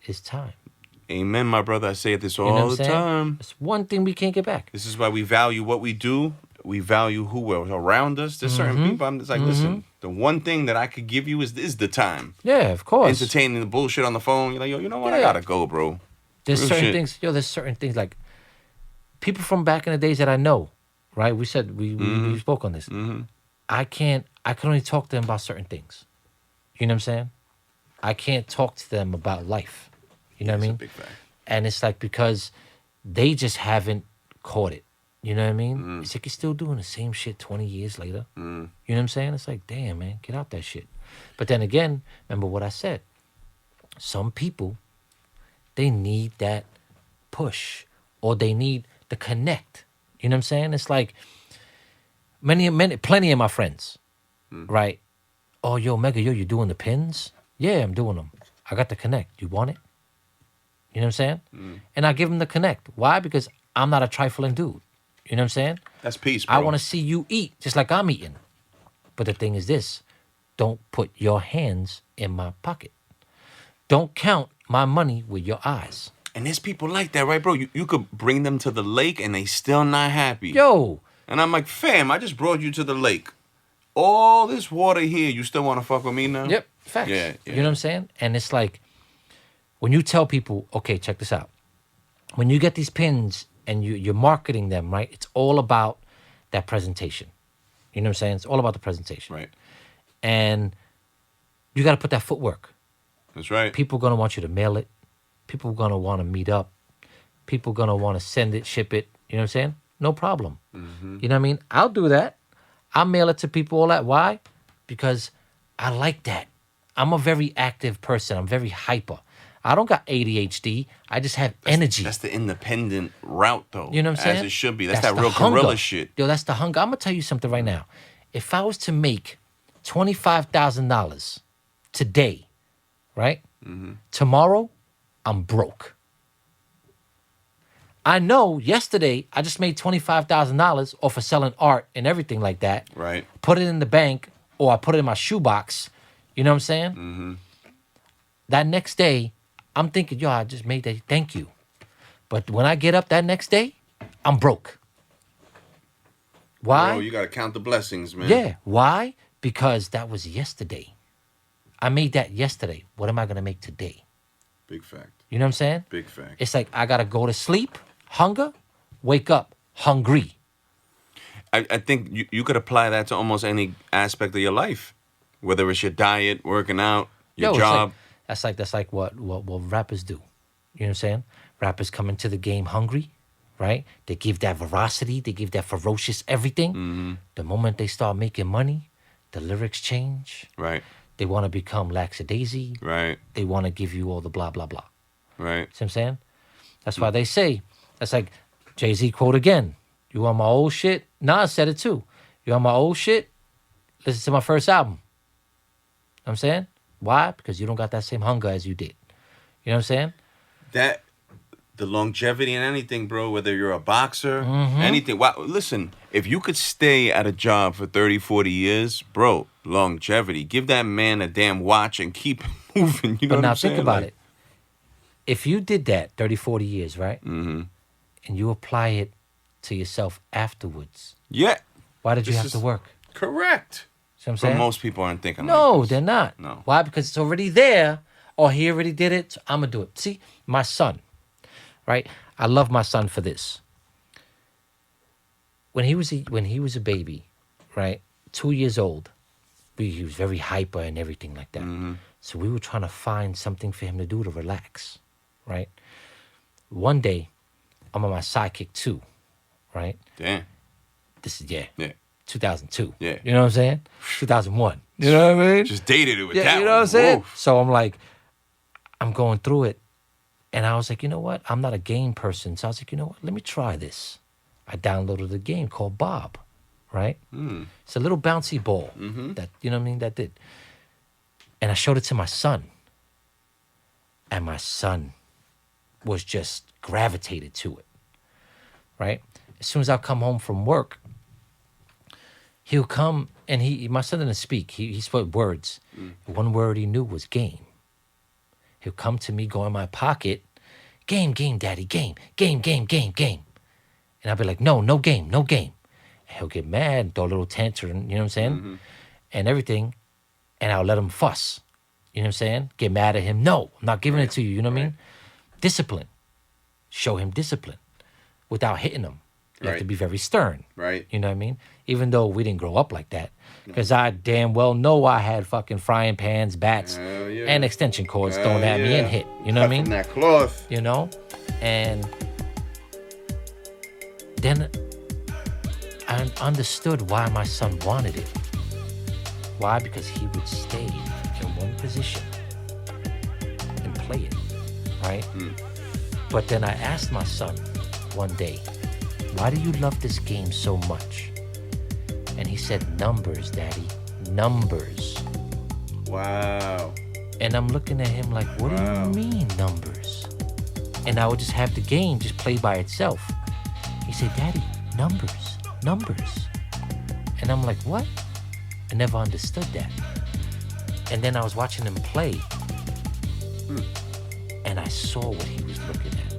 is time. Amen, my brother. I say this all You know what I'm the saying? time. It's one thing we can't get back. This is why we value what we do. We value who are around us. There's certain people. I'm just like, listen, the one thing that I could give you is the time. Yeah, of course. Entertaining the bullshit on the phone. You're like, you know what? I gotta go, bro. There's Real certain shit. things. There's certain things like people from back in the days that I know, right? We said we spoke on this. I can only talk to them about certain things. You know what I'm saying? I can't talk to them about life. You know what I mean? That's a big fact. And it's like because they just haven't caught it. You know what I mean? It's like you're still doing the same shit 20 years later. You know what I'm saying? It's like, damn, man, get out that shit. But then again, remember what I said. Some people, they need that push or they need the connect. You know what I'm saying? It's like plenty of my friends, right? Oh, Mega, you doing the pins? Yeah, I'm doing them. I got the connect. You want it? You know what I'm saying? And I give them the connect. Why? Because I'm not a trifling dude. You know what I'm saying? That's peace, bro. I want to see you eat just like I'm eating. But the thing is this. Don't put your hands in my pocket. Don't count my money with your eyes. And there's people like that, right, bro? You could bring them to the lake and they still not happy. Yo. And I'm like, fam, I just brought you to the lake. All this water here, you still want to fuck with me now? Yep. Facts. Yeah. You know what I'm saying? And it's like, when you tell people, okay, check this out. When you get these pins and you're marketing them, right? It's all about that presentation. You know what I'm saying? It's all about the presentation. Right. And you got to put that footwork. That's right. People are going to want you to mail it. People are going to want to meet up. People are going to want to send it, ship it. You know what I'm saying? No problem. You know what I mean? I'll do that. I'll mail it to people, all that. Why? Because I like that. I'm a very active person. I'm very hyper. I don't got ADHD. I just have energy. That's the independent route, though. You know what I'm saying? As it should be. That's the that real hunger. gorilla shit. Yo, that's the hunger. I'm going to tell you something right now. If I was to make $25,000 today, right? Tomorrow, I'm broke. I know yesterday I just made $25,000 off of selling art and everything like that. Right. Put it in the bank or I put it in my shoebox. You know what I'm saying? That next day, I'm thinking, yo, I just made that. Thank you. But when I get up that next day, I'm broke. Why? Bro, you gotta count the blessings, man. Yeah. Why? Because that was yesterday. I made that yesterday. What am I gonna make today? Big fact. You know what I'm saying? Big fact. It's like I gotta go to sleep, hunger, wake up, hungry. I think you could apply that to almost any aspect of your life, whether it's your diet, working out, your Yo, job. That's like what rappers do. You know what I'm saying? Rappers come into the game hungry, right? They give that veracity, they give that ferocious everything. Mm-hmm. The moment they start making money, the lyrics change. Right. They want to become lackadaisy. Right. They want to give you all the blah, blah, blah. Right. See what I'm saying? That's why they say, that's like Jay-Z quote again. You want my old shit? Nas said it too. You want my old shit? Listen to my first album. You know what I'm saying? Why? Because you don't got that same hunger as you did. You know what I'm saying? That the longevity in anything, bro, whether you're a boxer, anything. Wow, listen, if you could stay at a job for 30, 40 years, bro, longevity. Give that man a damn watch and keep moving. You know But what now I'm saying? think about it. If you did that 30, 40 years, right? Mm-hmm. And you apply it to yourself afterwards, Yeah. why did you This have is to work? Correct. See what I'm But saying? most people aren't thinking No, like this. they're not. No. Why? Because it's already there, or he already did it, so I'm going to do it. See, my son, right? I love my son for this. When he was a baby, right? 2 years old, he was very hyper and everything like that. Mm-hmm. So we were trying to find something for him to do to relax, right? One day, I'm on my sidekick 2, right? Damn. This is, Yeah. 2002. Yeah. You know what I'm saying? 2001. You know what I mean? Just dated it with Yeah, that you know one. what I'm saying? Woof. So I'm like, I'm going through it. And I was like, you know what? I'm not a game person. So I was like, you know what? Let me try this. I downloaded a game called Bob, right? It's a little bouncy ball that, you know what I mean, that did. And I showed it to my son. And my son was just gravitated to it, right? As soon as I come home from work, he'll come and my son didn't speak. He spoke words. One word he knew was game. He'll come to me, go in my pocket, game, daddy, game. And I'll be like, no game. And he'll get mad and throw a little tantrum, you know what I'm saying? And everything. And I'll let him fuss. You know what I'm saying? Get mad at him. No, I'm not giving it to you. You know what I mean? Discipline. Show him discipline without hitting him. You have to be very stern. Right. You know what I mean? Even though we didn't grow up like that. Because I damn well know I had fucking frying pans, bats, Hell yeah. and extension cords thrown at me and hit. You know what I mean? From that cloth. You know? And then I understood why my son wanted it. Why? Because he would stay in one position and play it, right? But then I asked my son one day, why do you love this game so much? And he said, numbers, daddy, numbers. Wow. And I'm looking at him like, what do you mean numbers? And I would just have the game just play by itself. He said, daddy, numbers. And I'm like, what? I never understood that. And then I was watching him play. And I saw what he was looking at.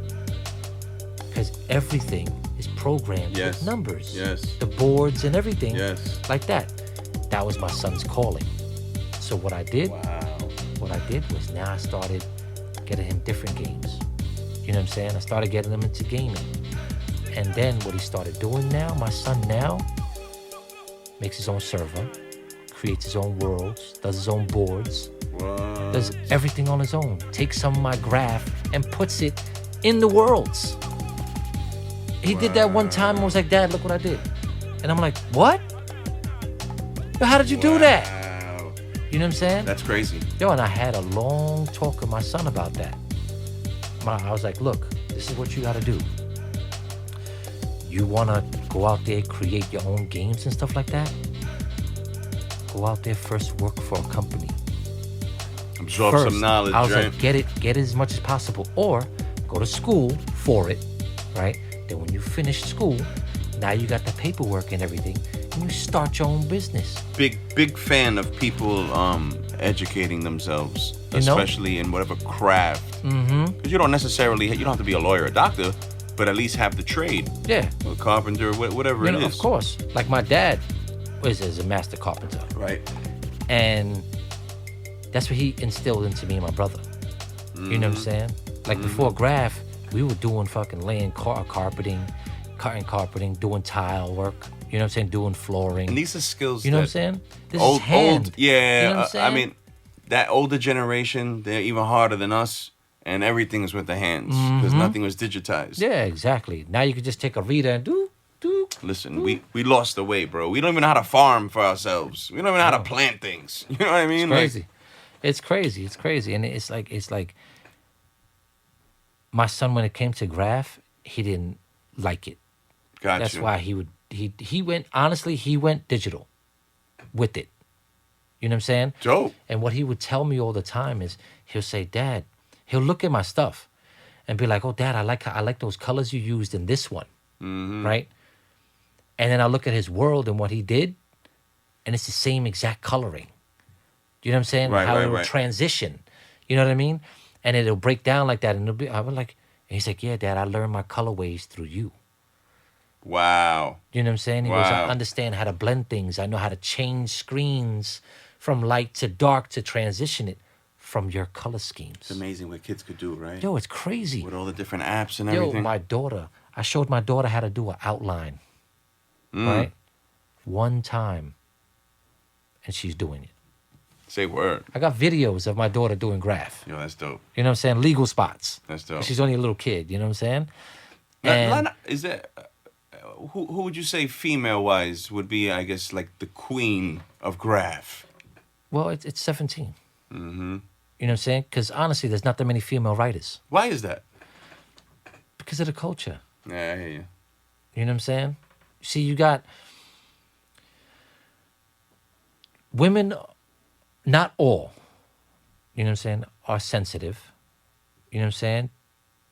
Because everything is programmed with numbers. Yes. The boards and everything. Yes. Like that. That was my son's calling. So what I did was now I started getting him different games. You know what I'm saying? I started getting him into gaming. And then what he started doing now, my son now, makes his own server, creates his own worlds, does his own boards, does everything on his own, takes some of my graph and puts it in the worlds. He did that one time and was like, Dad, look what I did. And I'm like, what? Yo, how did you do that? Wow. You know what I'm saying? That's crazy. Yo, and I had a long talk with my son about that. I was like, look, this is what you got to do. You want to go out there, create your own games and stuff like that? Go out there first, work for a company. Absorb First, some knowledge, I was right? like, get it as much as possible. Or go to school for it, right? Then when you finish school, now you got the paperwork and everything. can you start your own business? Big fan of people educating themselves, You know? especially in whatever craft. Because you don't have to be a lawyer, a doctor, but at least have the trade. Yeah. A carpenter, whatever You it know, is. of course. Like my dad is a master carpenter. Right. And that's what he instilled into me and my brother. You know what I'm saying? Like before graph, we were doing fucking laying carpeting, cutting carpeting, doing tile work. You know what I'm saying? Doing flooring. And these are skills. You know what I'm that saying? This is hand. Yeah. You know what I'm saying? I mean, that older generation, they're even harder than us, and everything is with the hands because nothing was digitized. Yeah, exactly. Now you can just take a reader and do. Listen, we lost the way, bro. We don't even know how to farm for ourselves. We don't even know how to plant things. You know what I mean? It's crazy. It's crazy. And it's like my son, when it came to graph, he didn't like it. Gotcha. That's why he went digital with it. You know what I'm saying? Dope. And what he would tell me all the time is he'll say, Dad, he'll look at my stuff and be like, oh, Dad, I like those colors you used in this one. Right? And then I look at his world and what he did, and it's the same exact coloring. You know what I'm saying? Right, How right, it will right. transition. You know what I mean? And it'll break down like that. And I was like, and he's like, yeah, Dad, I learned my colorways through you. Wow. You know what I'm saying? He goes, Wow. I understand how to blend things. I know how to change screens from light to dark to transition it from your color schemes. It's amazing what kids could do, right? Yo, it's crazy. With all the different apps and Yo, everything. I showed my daughter how to do an outline. Right? One time. And she's doing it. Say word. I got videos of my daughter doing graph. Yo, that's dope. You know what I'm saying? Legal spots. That's dope. She's only a little kid. You know what I'm saying? And Is that who would you say female wise would be, I guess, like the queen of graph? well, it's 17. You know what I'm saying? Because honestly, there's not that many female writers Why is that? because of the culture. Yeah, I hear you. You know what I'm saying? See, you got women, not all, you know what I'm saying, are sensitive. You know what I'm saying?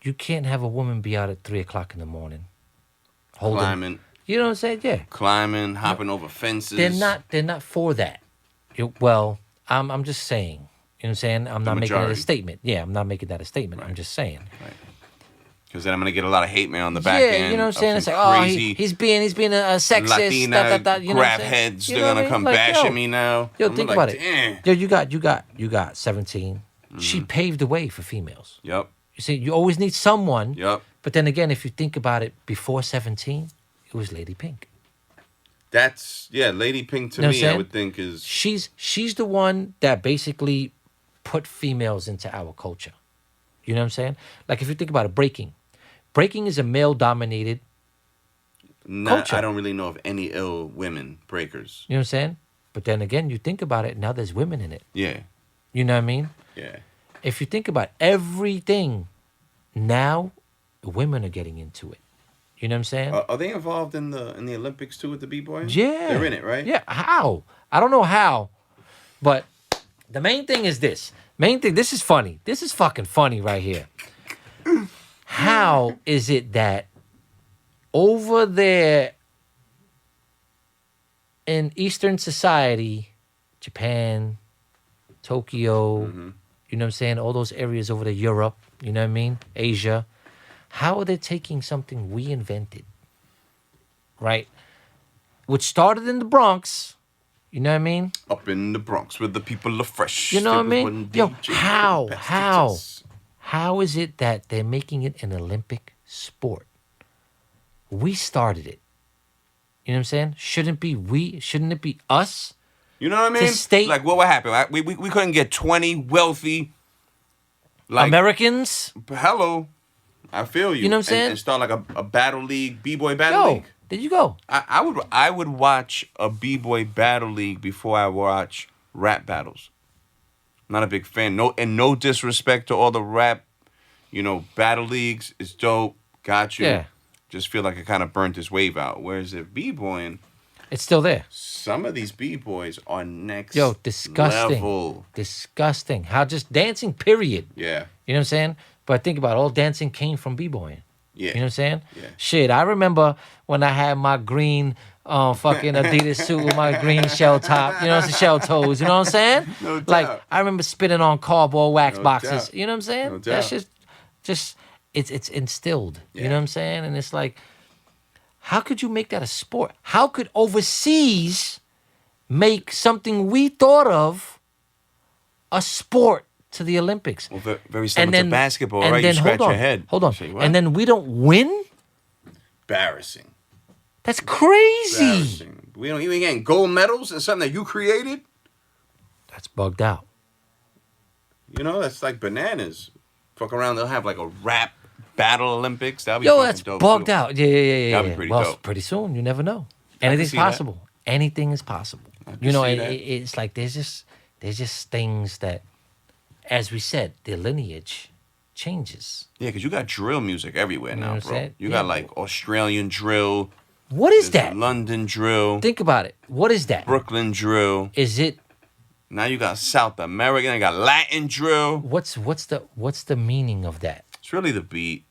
You can't have a woman be out at 3 o'clock in the morning. Climbing, You know what I'm saying? Yeah. hopping over fences. They're not for that. I'm just saying. You know what I'm saying? I'm not making it a majority. statement. Yeah, I'm not making that a statement. I'm just saying. Because then I'm gonna get a lot of hate mail on the back Yeah, end. you know what I'm saying? of It's like, some oh, crazy he's being a sexist. Latina you know what I'm graph saying? heads. You They're know what gonna I mean? come Like, bashing yo, me now. Yo, I'm think like, about it. damn. Yo, you got 17. She paved the way for females. Yep. You see, you always need someone. Yep. But then again, if you think about it, before 17, it was Lady Pink. That's Lady Pink to You know what me, I'm saying? I would think is She's the one that basically put females into our culture. You know what I'm saying? Like if you think about it, breaking is a male-dominated. culture. I don't really know of any ill women breakers. You know what I'm saying? But then again, you think about it, now there's women in it. Yeah. You know what I mean? Yeah. If you think about everything, now women are getting into it. You know what I'm saying? Are they involved in the Olympics too with the b-boy? Yeah. They're in it, right? Yeah. How? I don't know how. But the main thing is this. This is funny. This is fucking funny right here. How is it that over there in Eastern society, Japan, Tokyo, you know what I'm saying? All those areas over there, Europe, you know what I mean? Asia. How are they taking something we invented, right? Which started in the Bronx, you know what I mean? Up in the Bronx where the people are fresh. You know what I There was mean? one Yo, DJ how? who passed it just- How is it that they're making it an Olympic sport? We started it. You know what I'm saying? Shouldn't it be us? You know what I mean? state- Like what would happen? We couldn't get 20 wealthy Americans? Hello. I feel you. You know what I'm saying? And start like a battle league, b-boy battle Yo, league. there you go. I would watch a b-boy battle league before I watch rap battles. Not a big fan. No disrespect to all the rap, battle leagues. It's dope. Got you. Yeah. Just feel like it kind of burnt this wave out. Whereas if b-boying, It's still there. some of these b-boys are next Disgusting. level. Disgusting. How just dancing, period. Yeah. You know what I'm saying? But think about it, all dancing came from b-boying. Yeah. You know what I'm saying? Yeah. Shit, I remember when I had my green fucking Adidas suit with my green shell top, you know, it's the shell toes, you know what I'm saying? No doubt. Like, I remember spitting on cardboard wax No boxes, doubt. you know what I'm saying? No That's doubt. just, it's instilled, you Yeah. know what I'm saying? And it's like, how could you make that a sport? How could overseas make something we thought of a sport to the Olympics? Well, very similar to basketball, right? You then, scratch hold on, your head. Hold on. Say, what? And then we don't win? Embarrassing. That's crazy. Embarrassing. We don't even get gold medals in something that you created. That's bugged out. You know, that's like bananas. Fuck around, they'll have like a rap battle Olympics. That'll be Yo, fucking that's dope, bugged too. out. Yeah. That'd be pretty well, dope. pretty soon. You never know. can Anything's see that. possible. Anything is possible. can You know, see it, that. it's like there's just things that, as we said, their lineage changes. Yeah, because you got drill music everywhere know now, what I'm bro. saying? You Yeah. got like Australian drill. What is there's that? London drill. Think about it. What is that? Brooklyn drill. Is it Now you got South American. You got Latin drill. what's the meaning of that? It's really the beat.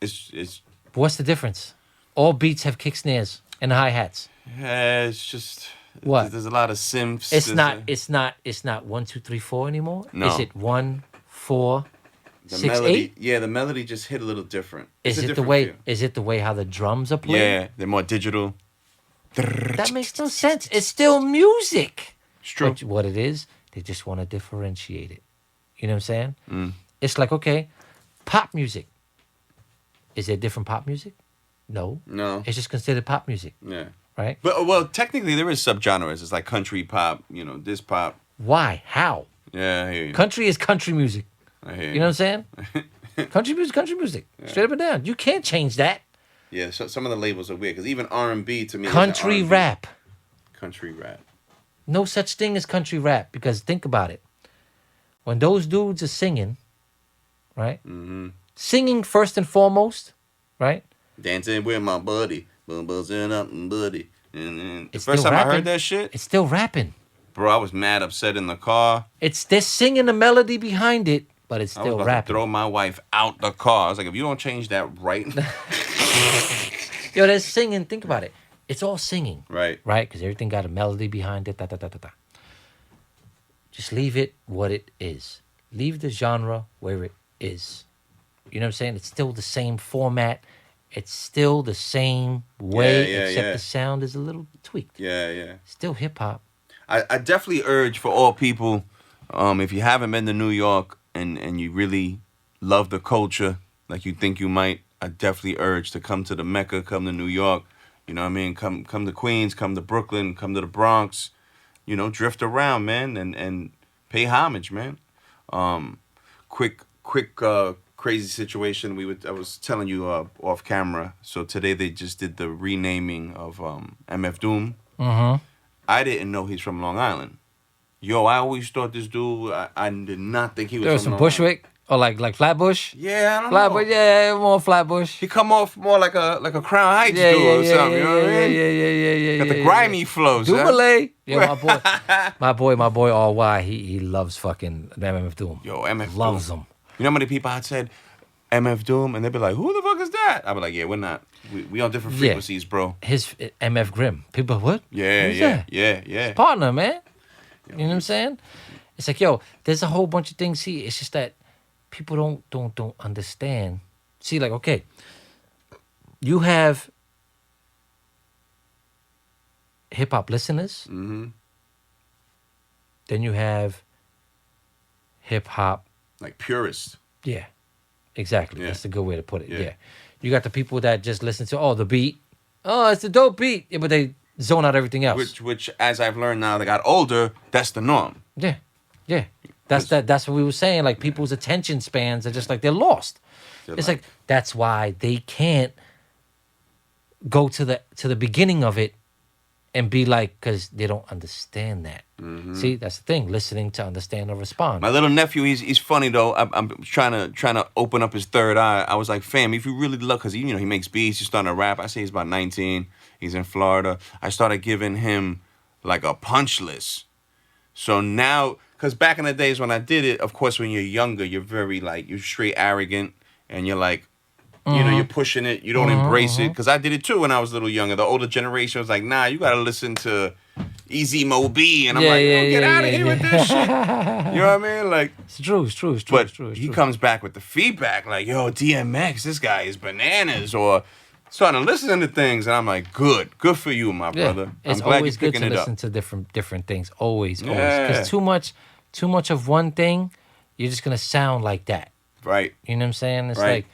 It's What's the difference? All beats have kick snares and hi hats. it's just What? There's a lot of synths. It's There's not 1, 2, 3, 4 anymore. No. Is it 1, 4, the 6, melody. 8? Yeah, the melody just hit a little different. It's Is a it the different way? feel. Is it the way how the drums are played? Yeah, they're more digital. That makes no sense. It's still music. It's true. But what it is, they just want to differentiate it. You know what I'm saying? Mm. It's like, okay, pop music. Is there different pop music? No. No. It's just considered pop music, Yeah. right? But well, technically there is subgenres. It's like country pop. You know, this pop. Why? How? Yeah, I hear you. Country is country music. I hear You know what I'm saying? Country music. Straight up and down. You can't change that. Yeah, so some of the labels are weird because even R&B to me. Country isn't R&B. rap. Country rap. No such thing as country rap because think about it. When those dudes are singing, right? Mm-hmm. Singing first and foremost, right? Dancing with my buddy, buzzing up, buddy. And the It's first still time I rapping. heard that shit, It's still rapping. bro, I was mad upset in the car. They're singing the melody behind it, but it's I was still about rapping. to throw my wife out the car. I was like, if you don't change that right, Yo, they're singing. Think about it. It's all singing, right? right? Because everything got a melody behind it. Da, da, da, da, da. Just leave it what it is. Leave the genre where it is. You know what I'm saying? It's still the same format. It's still the same way, Yeah, except yeah. the sound is a little tweaked. Yeah, yeah. Still hip hop. I definitely urge for all people, if you haven't been to New York and you really love the culture like you think you might, I definitely urge to come to the Mecca, come to New York. You know what I mean? Come to Queens, come to Brooklyn, come to the Bronx. You know, drift around, man, and pay homage, man. Quick, crazy situation. I was telling you off camera. So today they just did the renaming of MF Doom. Mm-hmm. I didn't know he's from Long Island. Yo, I always thought this dude. I did not think he was There was from some Long Island. Bushwick or like Flatbush. Yeah, I don't Flatbush, know. yeah, more Flatbush. He come off more like a Crown Heights Yeah, dude yeah, or yeah, something. You know what I mean? yeah. Got the grimy flows. huh? Doomale. Yeah, my boy RY, he loves fucking MF Doom. Yo, MF Loves Doom. him. You know how many people I said MF Doom, and they'd be like, "Who the fuck is that?" I'd be like, "Yeah, we're not. We on different Yeah. frequencies, bro." His MF Grimm. People, what? Yeah, Who's yeah, that? yeah. Partner, man. You know what I'm saying? It's like, yo, there's a whole bunch of things. See, it's just that people don't understand. See, like, okay, you have hip hop listeners. Mm-hmm. Then you have hip hop. Like purist. Yeah, exactly. Yeah. That's a good way to put it. Yeah. Yeah. You got the people that just listen to, the beat. Oh, it's a dope beat. Yeah, but they zone out everything else. Which, as I've learned now, they got older. That's the norm. Yeah. That's what we were saying. Like, people's attention spans are just like, they're lost. It's like, that's why they can't go to the beginning of it and be like, because they don't understand that. Mm-hmm. See, that's the thing. Listening to understand or respond. My little nephew, he's funny though. I'm trying to open up his third eye. I was like, fam, if you really look, because he makes beats, he's starting to rap. I say he's about 19. He's in Florida. I started giving him like a punch list. So now, because back in the days when I did it, of course, when you're younger, you're very like, you're straight arrogant, and you're like, You know, you're pushing it. You don't embrace it. Because I did it too when I was a little younger. The older generation was like, nah, you got to listen to Easy Mo B. And I'm like, yo, get out of here with this shit. You know what I mean? Like, It's true. It's true. It's true. but It's true. It's he true. comes back with the feedback like, yo, DMX, this guy is bananas. Or starting to listen to things. And I'm like, good for you, my brother. It's I'm glad always you're good picking to it up. listen to different things. Always. Yeah. Because too much of one thing, you're just gonna sound like that. Right. You know what I'm saying? It's Right. like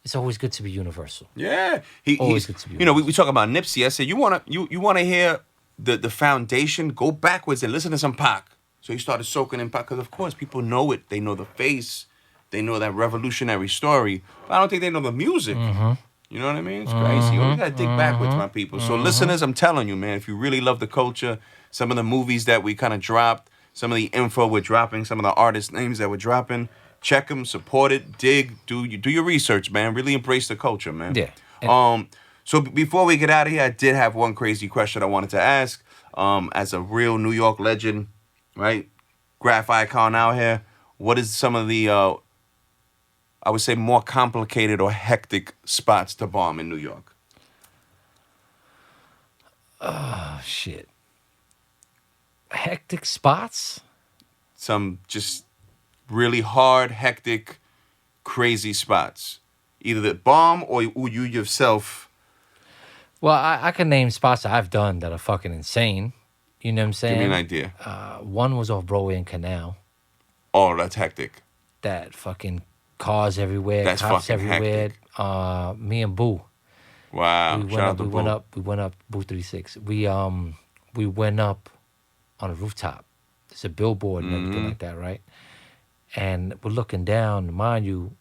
it's always good to be universal. Yeah, Always he's good to be you know we talk about Nipsey. I said you wanna hear the foundation. Go backwards and listen to some Pac. So he started soaking in Pac because of course people know it. They know the face. They know that revolutionary story. But I don't think they know the music. You know what I mean? It's crazy. You always gotta dig backwards, my people. So listeners, I'm telling you, man, if you really love the culture, some of the movies that we kind of dropped, some of the info we're dropping, some of the artist names that we're dropping. Check them, support it, dig, do your research, man. Really embrace the culture, man. Yeah. So before we get out of here, I did have one crazy question I wanted to ask. As a real New York legend, right? Graph icon out here. What is some of the I would say more complicated or hectic spots to bomb in New York? Oh shit. Hectic spots? Some just really hard, hectic, crazy spots. Either the bomb or you yourself. Well, I can name spots that I've done that are fucking insane. You know what I'm saying? Give me an idea. One was off Broadway and Canal. Oh, that's hectic. That fucking cars everywhere, That's cops fucking everywhere. hectic. Me and Boo. Wow. We Shout out to Boo. went up Boo 36. We went up on a rooftop. There's a billboard and everything like that, right? And we're looking down, mind you,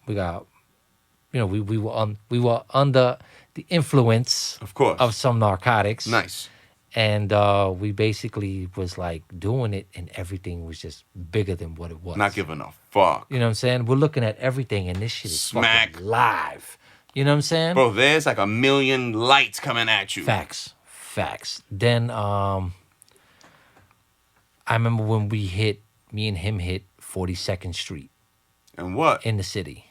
we got, you know, we were under the influence Of course. of some narcotics. Nice. And we basically was like doing it and everything was just bigger than what it was. Not giving a fuck. You know what I'm saying? We're looking at everything and this shit is Smack. fucking live. You know what I'm saying? Bro, there's like a million lights coming at you. Facts. Then I remember when me and him hit 42nd Street And what? in the city.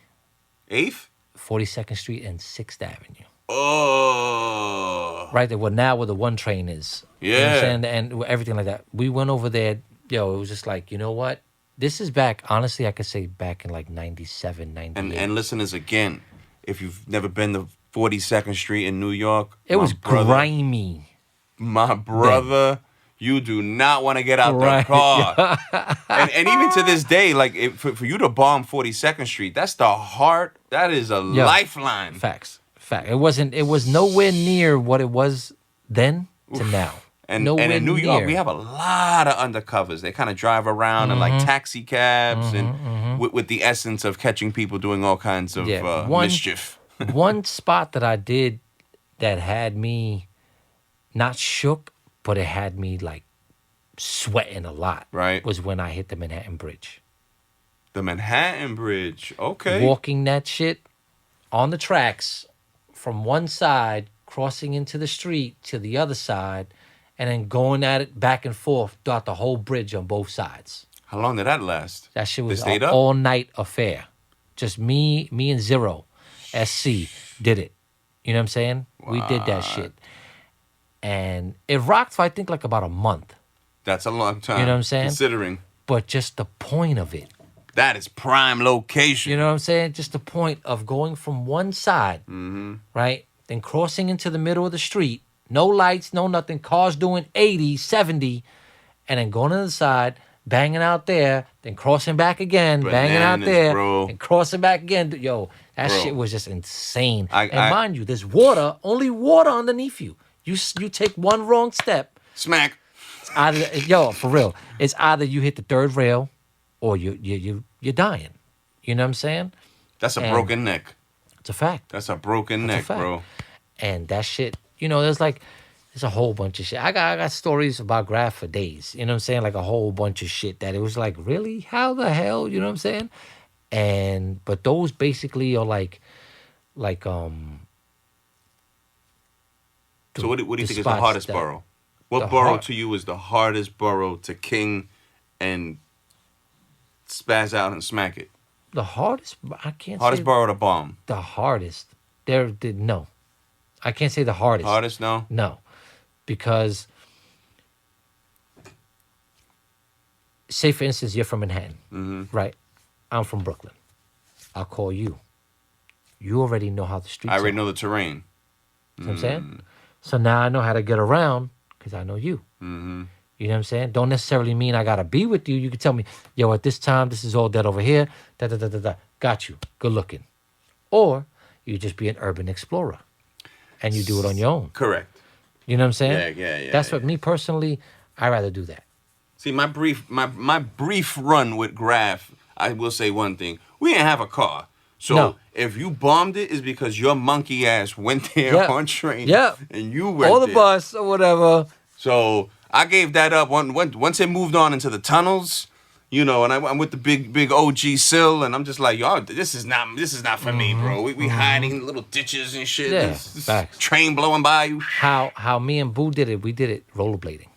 8th? 42nd Street and 6th Avenue. Oh. Right there, now where the one train is. You know what Yeah. I'm saying? And everything like that. We went over there. Yo, it was just like, you know what? This is back, honestly, I could say back in like 97, 98. And listeners, again, if you've never been to 42nd Street in New York, It was grimy. My brother, you do not want to get out Right. the car. and even to this day, like for you to bomb 42nd Street, that's the heart. That is a lifeline. Facts. It was nowhere near what it was then to now. And nowhere in New York, near. we have a lot of undercovers. They kind of drive around in like taxi cabs and with the essence of catching people doing all kinds of mischief. One spot that I did that had me not shook, but it had me like sweating a lot. Right. Was when I hit the Manhattan Bridge. The Manhattan Bridge. Okay. Walking that shit on the tracks from one side, crossing into the street to the other side, and then going at it back and forth throughout the whole bridge on both sides. How long did that last? That shit They was stayed an up? all-night affair. Just me and Zero, SC, did it. You know what I'm saying? We did that shit. And it rocked for, I think, like about a month. That's a long time. You know what I'm saying? Considering. But just the point of it. That is prime location. You know what I'm saying? Just the point of going from one side, right? Then crossing into the middle of the street. No lights, no nothing. Cars doing 80, 70. And then going to the side, banging out there. Then crossing back again, banging out Bananas, there. bro. And crossing back again. Yo, that Bro. shit was just insane. I- Mind you, there's water, only water underneath you. You take one wrong step. Smack. It's either, yo, for real. It's either you hit the third rail or you're dying. You know what I'm saying? That's a And- broken neck. It's a fact. That's a broken That's a neck, fact. bro. And that shit, you know, there's a whole bunch of shit. I got stories about Graph for days. You know what I'm saying? Like a whole bunch of shit that it was like, really? How the hell? You know what I'm saying? But those basically are like So what do you the think is the spots hardest that- borough? What the borough hard- to you is the hardest borough to king and spaz out and smack it? The hardest, I can't Hardest say borough to bomb. the hardest. No. I can't say the hardest. Hardest, no? No. Because, say for instance, you're from Manhattan, right? I'm from Brooklyn. I'll call you. You already know how the streets I already are. know the terrain. You know what I'm saying? So now I know how to get around because I know you. Mm-hmm. You know what I'm saying? Don't necessarily mean I got to be with you. You can tell me, yo, at this time, this is all dead over here. Da, da, da, da, da. Got you. Good looking. Or you just be an urban explorer and you do it on your own. Correct. You know what I'm saying? Yeah. That's what me personally, I rather do that. See, my brief run with Graf, I will say one thing. We didn't have a car. So No. if you bombed it, it's because your monkey ass went there Yeah. on train. Yeah. And you went Or the there. bus or whatever. So I gave that up once it moved on into the tunnels, you know, and I'm with the big OG Sill, and I'm just like, yo, this is not for me, bro. We hiding in little ditches and shit. Yeah, This facts. train blowing by you. How me and Boo did it, we did it rollerblading.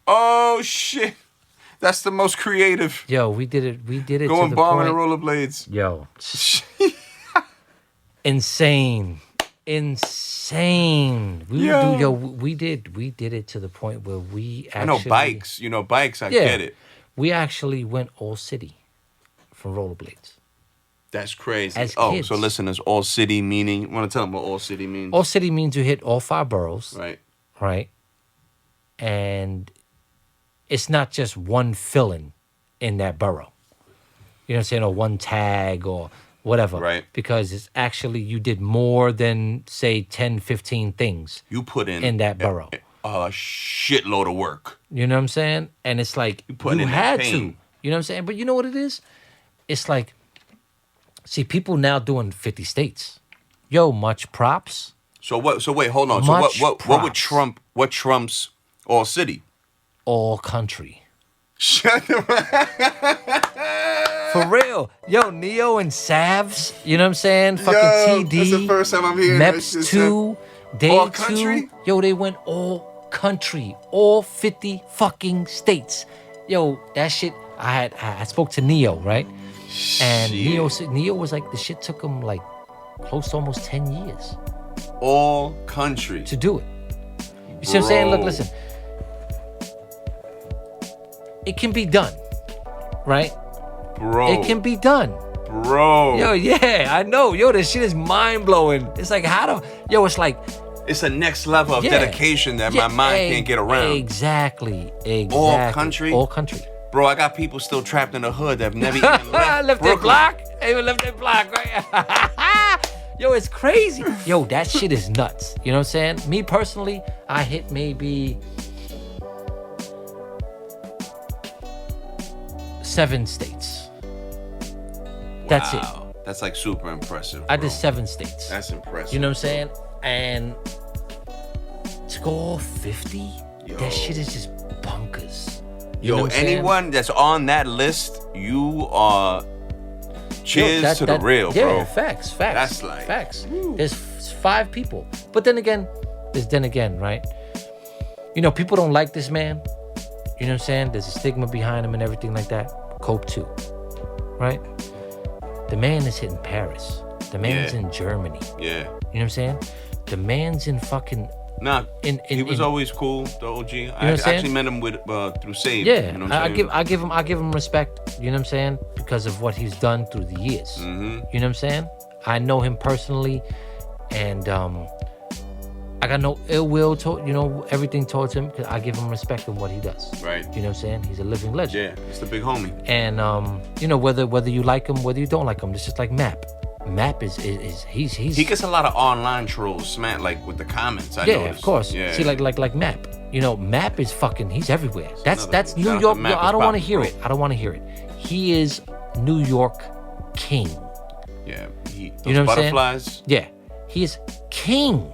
Oh shit. That's the most creative. Yo, we did it to Going the bombing point. the rollerblades. Yo. Insane. We did it to the point where we actually, I know bikes. You know, bikes, I Yeah. get it. We actually went all city for rollerblades. That's crazy. As Oh, kids. so listeners, all city meaning, you want to tell them what all city means? All city means you hit all 5 boroughs, Right. right? And it's not just one filling in that borough. You know what I'm saying? Or one tag or whatever. Right. Because it's actually, you did more than, say, 10, 15 things You put in that borough. a shitload of work. You know what I'm saying? And it's like, you, putting in that had pain. to. You know what I'm saying? But you know what it is? It's like, see, people now doing 50 states. Yo, much props. So what? So wait, hold on. Much So what would props. trump? What trumps all city? All country. Shut the. For real. Yo, Neo and Savs. You know what I'm saying? Fucking Yo, TD. that's the first time I'm hearing that Meps shit, 2. Day All 2. country? Yo, they went all country. All 50 fucking states. Yo, that shit, I spoke to Neo, right? And Shit. Neo was like, the shit took him like close to almost 10 years All country. to do it. You see what I'm saying? Look, Bro. listen. It can be done, right? Bro. It can be done. Bro. Yo, yeah, I know. Yo, this shit is mind blowing. It's like, yo, it's like, It's a next level of yeah, dedication that my mind can't get around. Exactly. All country? All country. Bro, I got people still trapped in the hood that have never even left left their Brooklyn. block. Even left their block, right? Yo, it's crazy. Yo, that shit is nuts. You know what I'm saying? Me personally, I hit maybe 7 states. That's it. Wow. That's like super impressive. I bro. did 7 states. That's impressive. You know what I'm saying? And to go all 50, Yo. that shit is just bonkers. You know Yo, what I'm saying? anyone that's on that list, you are cheers to the real, bro. Yeah, facts. That's like, facts. woo. There's 5 people, but then again, right? You know, people don't like this man. You know what I'm saying? There's a stigma behind him and everything like that. Cope too, right? The man is hitting Paris. The man's Yeah. in Germany. Yeah. You know what I'm saying? The man's in fucking. Nah, In- he was in- always cool, the OG. what I I'm saying? actually met him with through Save. Yeah, You know what I'm saying? I give him respect. You know what I'm saying? Because of what he's done through the years. Mm-hmm. You know what I'm saying? I know him personally, and I got no ill will to everything towards him. Cause I give him respect in what he does. Right. You know what I'm saying? He's a living legend. Yeah, it's the big homie. And whether you like him, whether you don't like him, it's just like Map. Map is he's He gets a lot of online trolls, smack like with the comments. I yeah, noticed. of course. Yeah. See, like Map. You know, Map is fucking. He's everywhere. That's another- New shout out York. to Map Yo, I is don't want to popping, hear bro. it. I don't want to hear it. He is New York king. Yeah. Those You know what I'm saying? butterflies. Yeah, he is king.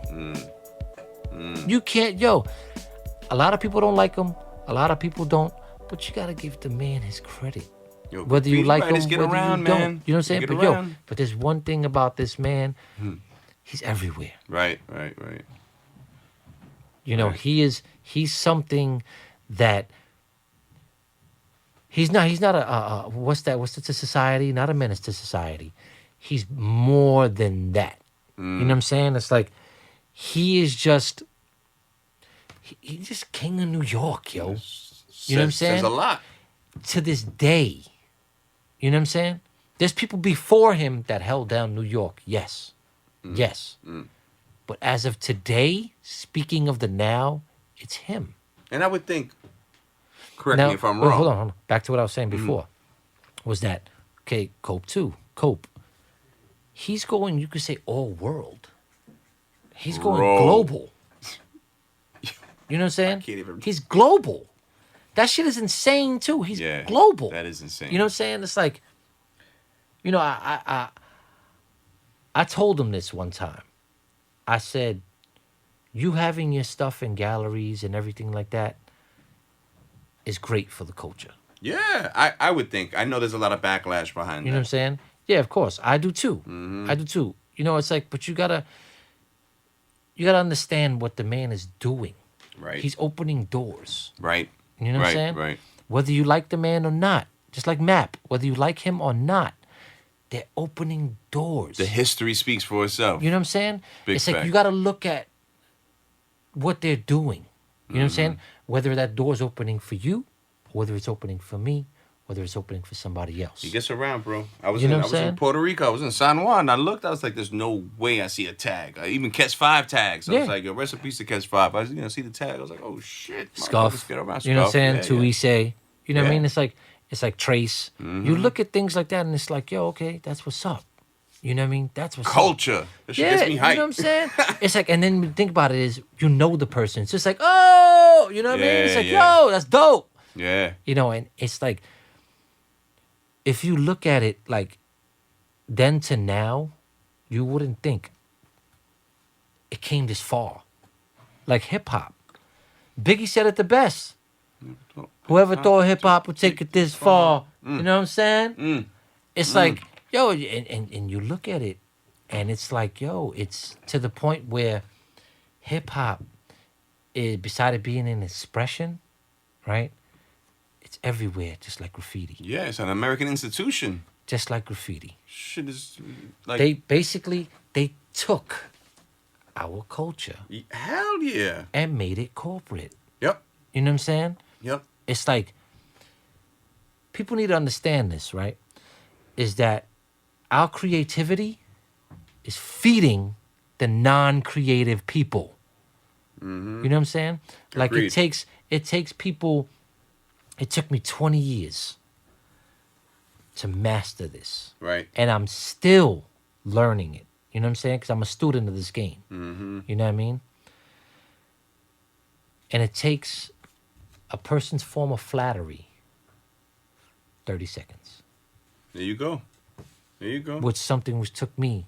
You can't, a lot of people don't like him. A lot of people don't. But you gotta give the man his credit. Yo, Whether you Graffiti like him, writers get whether around, you don't. man. You know what I'm saying? Get But around. but there's one thing about this man. He's everywhere. Right. You know, Right. he's something that He's not a what's that? What's it to society? Not a menace to society. He's more than that. You know what I'm saying? It's like he is just he's just king of New York, yo. You know what I'm saying? Says a lot. To this day. You know what I'm saying? There's people before him that held down New York. Yes. Yes. But as of today, speaking of the now, it's him. And I would think, correct Now, me if I'm wait, wrong. hold on. Back to what I was saying before. Was that, okay, Cope too. Cope. He's going, you could say, all world. He's going Bro. global. You know what I'm saying? can't even- He's global. That shit is insane too. He's Yeah, global. that is insane. You know what I'm saying? It's like, you know, I told him this one time. I said, you having your stuff in galleries and everything like that is great for the culture. Yeah, I would think. I know there's a lot of backlash behind You know what I'm that. saying? Yeah, of course. I do too. I do too. You know, it's like, but you gotta understand what the man is doing. Right. He's opening doors. Right. You know what I'm saying? Right. Whether you like the man or not, just like Map, whether you like him or not, they're opening doors. The history speaks for itself. You know what I'm saying? Big It's like fact. you got to look at what they're doing. You know what I'm saying? Whether that door's opening for you, whether it's opening for me, whether it's opening for somebody else. He gets around, bro. I was You know in what I'm saying? Puerto Rico. I was in San Juan. I looked. I was like, "There's no way I see a tag. I even catch 5 tags." I was Yeah. like, "Yo, rest in peace to catch 5." I was, see the tag. I was like, "Oh shit." Scuff. Motherfuckers get around. You know what I'm saying? Yeah, To yeah. say. You know what I Yeah. mean? It's like Trace. You look at things like that and it's like, yo, okay, that's what's up. You know what I mean? That's what's up. Culture. That shit Yeah, gets me you hyped. know what I'm saying? It's like, and then think about it is, you know the person. It's just like, oh, you know what I mean? It's Yeah, like, yeah. yo, that's dope. Yeah. You know, and it's like, if you look at it like then to now, you wouldn't think it came this far. Like hip hop. Biggie said it the best. Whoever thought hip hop would take it this far. You know what I'm saying? It's like, yo, and you look at it and it's like, yo, it's to the point where hip hop is, beside it being an expression, right? It's everywhere, just like graffiti. Yeah, it's an American institution. Just like graffiti. Shit is like They took our culture hell yeah. and made it corporate. Yep. You know what I'm saying? Yep. It's like, people need to understand this, right? Is that our creativity is feeding the non-creative people. You know what I'm saying? Like Agreed. it takes people. It took me 20 years to master this, Right. and I'm still learning it. You know what I'm saying? Because I'm a student of this game. You know what I mean? And it takes a person's form of flattery 30 seconds, There you go. There you go. which took me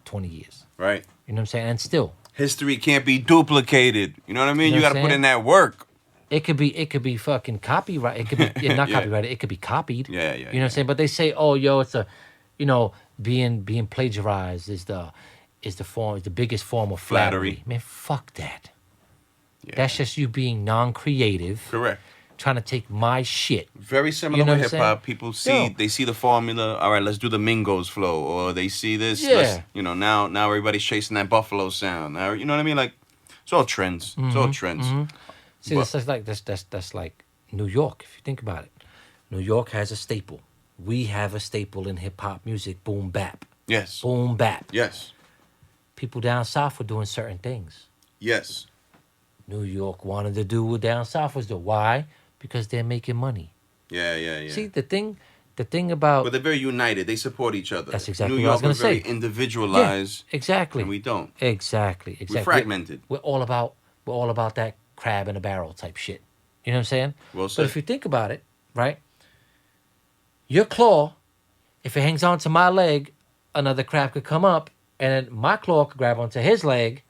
20 years. Right. You know what I'm saying? And still, History can't be duplicated. You know what I mean? You know You what got to I'm put saying? in that work. it could be fucking copyright. It could be not Yeah. copyrighted. It could be copied. Yeah, yeah, You know yeah. what I'm saying? But they say, oh, yo, it's a, being plagiarized is the biggest form of flattery. Flattery. Man, fuck that. Yeah. That's just you being non-creative, Correct. trying to take my shit. Very similar You know with what I'm hip hop. saying? People see Yo. they see the formula. All right, let's do the Mingos flow, or they see this. Yeah. Let's, now everybody's chasing that Buffalo sound. Now, you know what I mean? Like, it's all trends. It's all trends. See, But- that's like New York. If you think about it, New York has a staple. We have a staple in hip hop music. Boom bap. Yes. Boom bap. Yes. People down south were doing certain things. Yes. New York wanted to do what down south was doing. Why? Because they're making money. Yeah. See, the thing about But they're very united. They support each other. That's exactly New what I was York, gonna we're very say. individualized, exactly, and we don't. exactly. We're fragmented. We're all about that crab in a barrel type shit. You know what I'm saying? Well But said. if you think about it, right? Your claw, if it hangs onto my leg, another crab could come up, and then my claw could grab onto his leg,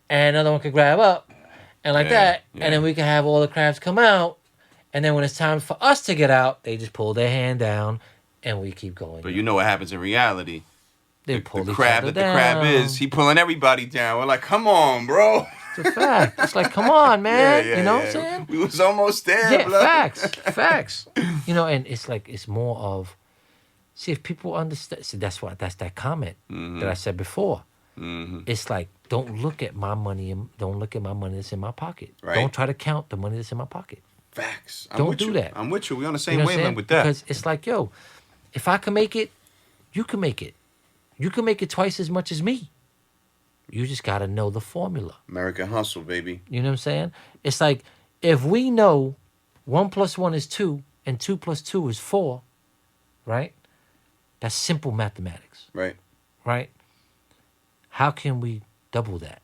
and another one could grab up, and like Yeah, that, yeah. and then we can have all the crabs come out, and then when it's time for us to get out, they just pull their hand down, and we keep going. But you know what happens in reality. They The pull each crab other that the crab down. is, he pulling everybody down. We're like, come on, bro. It's a fact. It's like, come on, man. You know what I'm saying? We was almost there, Yeah, blood. facts. You know, and it's like, it's more of, see, if people understand, see, that's that comment that I said before. It's like, don't look at my money that's in my pocket. Right. Don't try to count the money that's in my pocket. Facts. Don't do that. I'm with you. We on the same You know what I'm wavelength saying? with that. Because it's like, yo, if I can make it, you can make it. You can make it twice as much as me. You just got to know the formula. American hustle, baby. You know what I'm saying? It's like, if we know 1 + 1 is 2 and 2 + 2 is 4, right? That's simple mathematics, Right. right? How can we double that?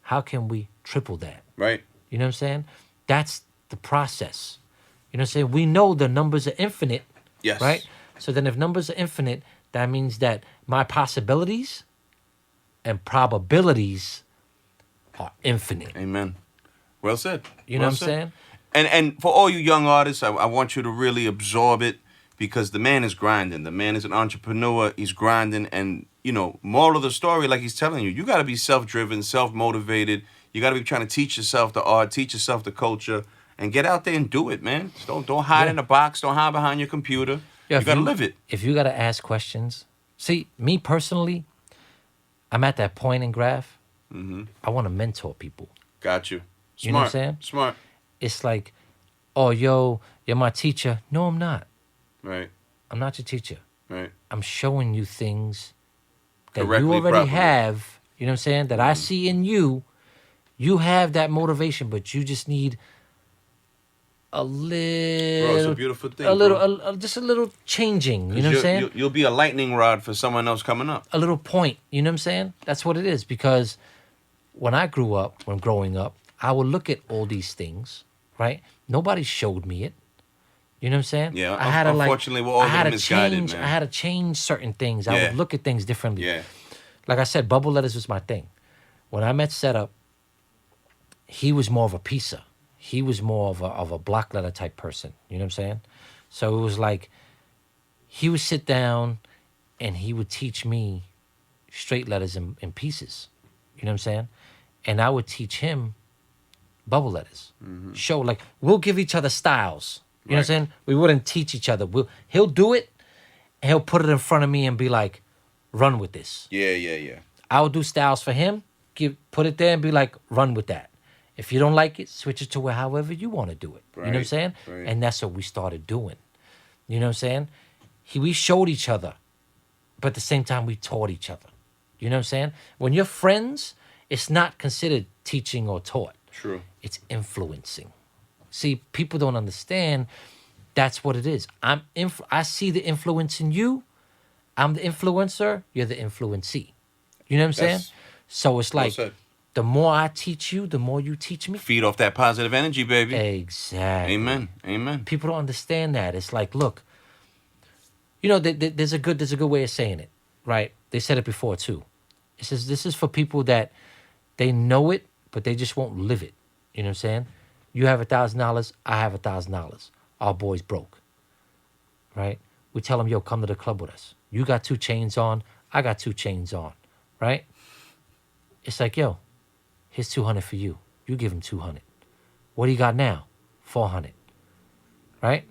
How can we triple that? Right. You know what I'm saying? That's the process. You know what I'm saying? We know the numbers are infinite, Yes. right? So then if numbers are infinite, that means that my possibilities and probabilities are infinite. Amen. Well said. You know Well what I'm said. saying? And for all you young artists, I want you to really absorb it, because the man is grinding. The man is an entrepreneur. He's grinding. And, you know, moral of the story, like he's telling you, you got to be self-driven, self-motivated. You got to be trying to teach yourself the art, teach yourself the culture, and get out there and do it, man. Just don't hide in a box. Don't hide behind your computer. Yeah, you got to live it. If you got to ask questions. See, me personally, I'm at that point in Graph. I want to mentor people. Got you. Smart. You know what I'm saying? Smart. It's like, oh, yo, you're my teacher. No, I'm not. Right. I'm not your teacher. Right. I'm showing you things that Correctly, you already properly. have. You know what I'm saying? That I see in you. You have that motivation, but you just need a little, Bro, it's a beautiful thing. just a little changing. You know what I'm You'll- saying? You'll be a lightning rod for someone else coming up. A little point. You know what I'm saying? That's what it is. Because when I grew up, when growing up, I would look at all these things, right? Nobody showed me it. You know what I'm saying? Yeah, I had to unfortunately, we're all I had to misguided, change. man. I had to change certain things. I Yeah. would look at things differently. Yeah. Like I said, bubble letters was my thing. When I met Setup, he was more of a pizza. He was more of a block letter type person. You know what I'm saying? So it was like he would sit down and he would teach me straight letters in pieces. You know what I'm saying? And I would teach him bubble letters. Show, like, we'll give each other styles. You know what I'm saying? We wouldn't teach each other. He'll do it and he'll put it in front of me and be like, run with this. Yeah. I would do styles for him, put it there and be like, run with that. If you don't like it, switch it to however you want to do it. You know what I'm Right, saying? right. And that's what we started doing. You know what I'm saying? We showed each other, but at the same time, we taught each other. You know what I'm saying? When you're friends, it's not considered teaching or taught. True. It's influencing. See, people don't understand that's what it is. I see the influence in you. I'm the influencer. You're the influencee. You know what I'm saying? That's So it's well like, said. the more I teach you, the more you teach me. Feed off that positive energy, baby. Exactly. Amen. People don't understand that. It's like, look, you know, there's a good way of saying it, right? They said it before too. It says this is for people that they know it, but they just won't live it. You know what I'm saying? You have $1,000, I have $1,000. Our boy's broke, right? We tell them, yo, come to the club with us. You got 2 chains on, I got 2 chains on, right? It's like, yo, here's 200 for you. You give him 200. What do you got now? 400, right?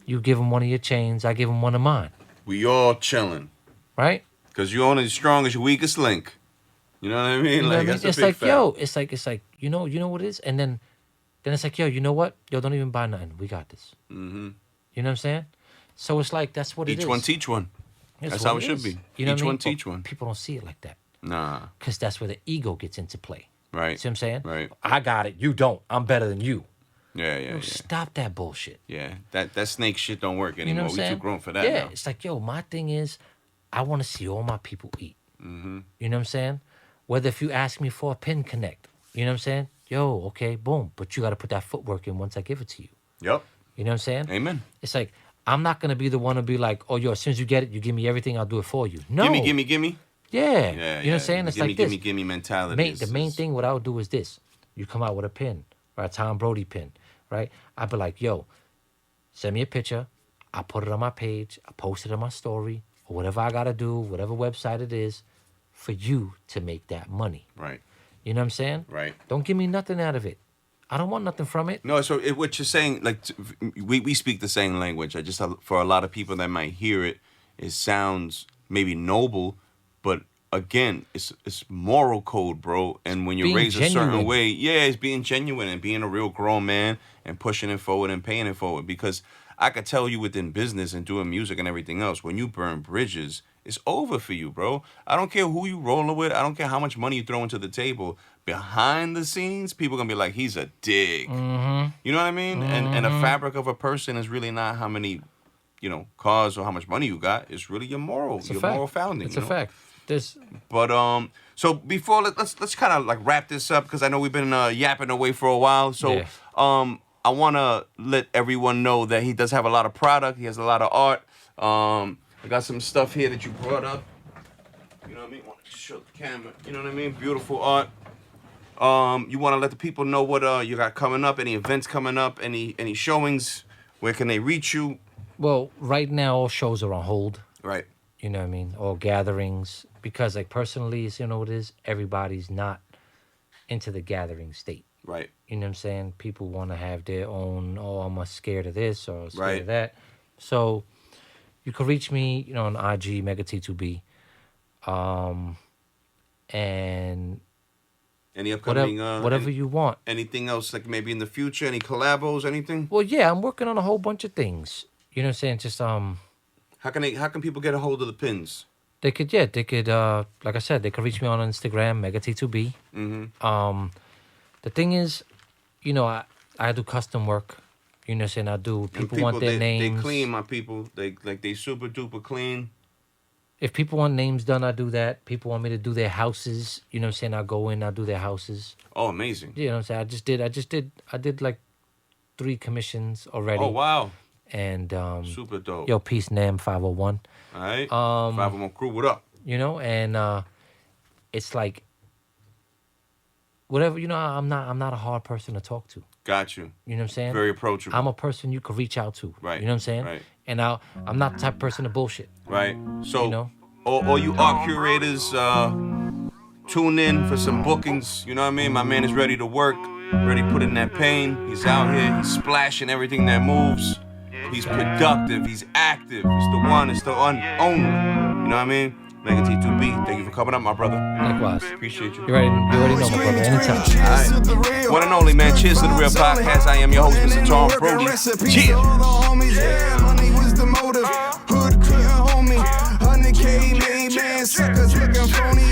You give him one of your chains, I give him one of mine, We all chilling. right? Because you're only as strong as your weakest link. You know what I mean? You know what I mean? That's a It's big like, fact. yo, it's like, you know what it is? And then it's like, yo, you know what? Yo, don't even buy nothing. We got this. Mm-hmm. You know what I'm saying? So it's like, that's what it is. Each one teach one. It's That's what how it should is. be. You know Each what I one mean? teach But one. People don't see it like that. Nah. Because that's where the ego gets into play. Right. See what I'm saying? Right. I got it. You don't. I'm better than you. Yeah. Yo, stop that bullshit. Yeah. That snake shit don't work You anymore. know what I'm We saying? too grown for that Yeah, now. it's like, yo, my thing is, I want to see all my people eat. Mm-hmm. You know what I'm saying? Whether if you ask me for a pin connect, you know what I'm saying? Yo, okay, boom. But you got to put that footwork in once I give it to you. Yep. You know what I'm saying? Amen. It's like, I'm not going to be the one to be like, oh, yo, as soon as you get it, you give me everything, I'll do it for you. No. Gimme. Yeah. Yeah. You know what I'm saying? It's gimme, like this. Gimme mentality. The main thing what I would do is this. You come out with a pin, or a Tom Brody pin, right? I'd be like, yo, send me a picture. I put it on my page. I post it on my story, or whatever I got to do, whatever website it is, for you to make that money. Right. You know what I'm saying? Right. Don't give me nothing out of it. I don't want nothing from it. No, so what you're saying, like, we speak the same language. I just, for a lot of people that might hear it, it sounds maybe noble, but again, it's moral code, bro. And when you're Being raised a genuine. certain way, yeah, it's being genuine and being a real grown man and pushing it forward and paying it forward. Because I could tell you within business and doing music and everything else, when you burn bridges, it's over for you, bro. I don't care who you rolling with. I don't care how much money you throw into the table. Behind the scenes, people gonna be like, he's a dick. Mm-hmm. You know what I mean? And the fabric of a person is really not how many, cars or how much money you got. It's really your moral, moral founding. It's a fact. But so before let's kind of like wrap this up because I know we've been yapping away for a while. So I want to let everyone know that he does have a lot of product. He has a lot of art. I got some stuff here that you brought up. You know what I mean? Want to show the camera. You know what I mean? Beautiful art. You want to let the people know what you got coming up? Any events coming up? Any showings? Where can they reach you? Well, right now all shows are on hold. Right. You know what I mean? All gatherings. Because like personally, you know what it is? Everybody's not into the gathering state. Right. You know what I'm saying? People want to have their own, I'm scared of this or scared Right. of that. So you can reach me, on IG, Mega T2B. And any upcoming whatever you want. Anything else like maybe in the future? Any collabos? Anything? Well, yeah, I'm working on a whole bunch of things. You know what I'm saying? Just How can people get a hold of the pins? They could like I said, they could reach me on Instagram, Mega T2B. Mm-hmm. The thing is, I do custom work. You know what I'm saying? I do. People want their names. They clean, my people. They super duper clean. If people want names done, I do that. People want me to do their houses. You know what I'm saying? I go in, I do their houses. Oh, amazing. You know what I'm saying? I did like 3 commissions already. Oh, wow. And super dope. Yo, peace, Nam 501. All right. 501 crew, what up? And it's like whatever, I'm not a hard person to talk to. Got you. You know what I'm saying? Very approachable. I'm a person you could reach out to. Right. You know what I'm saying? Right. And I'm not the type of person to bullshit. Right. So all you art curators, tune in for some bookings. You know what I mean? My man is ready to work, ready to put in that pain. He's out here, he's splashing everything that moves. He's productive, he's active. It's the one, it's the only. You know what I mean? Mega T2B, thank you for coming up, my brother. Likewise. Appreciate you. You already know, my brother. Anytime. All right. One and only, man. Cheers to the real podcast. I am your host, Mr. Tom Brody. Cheers. Money was the motive. Hood couldn't hold me. 100K made man suckers looking phony.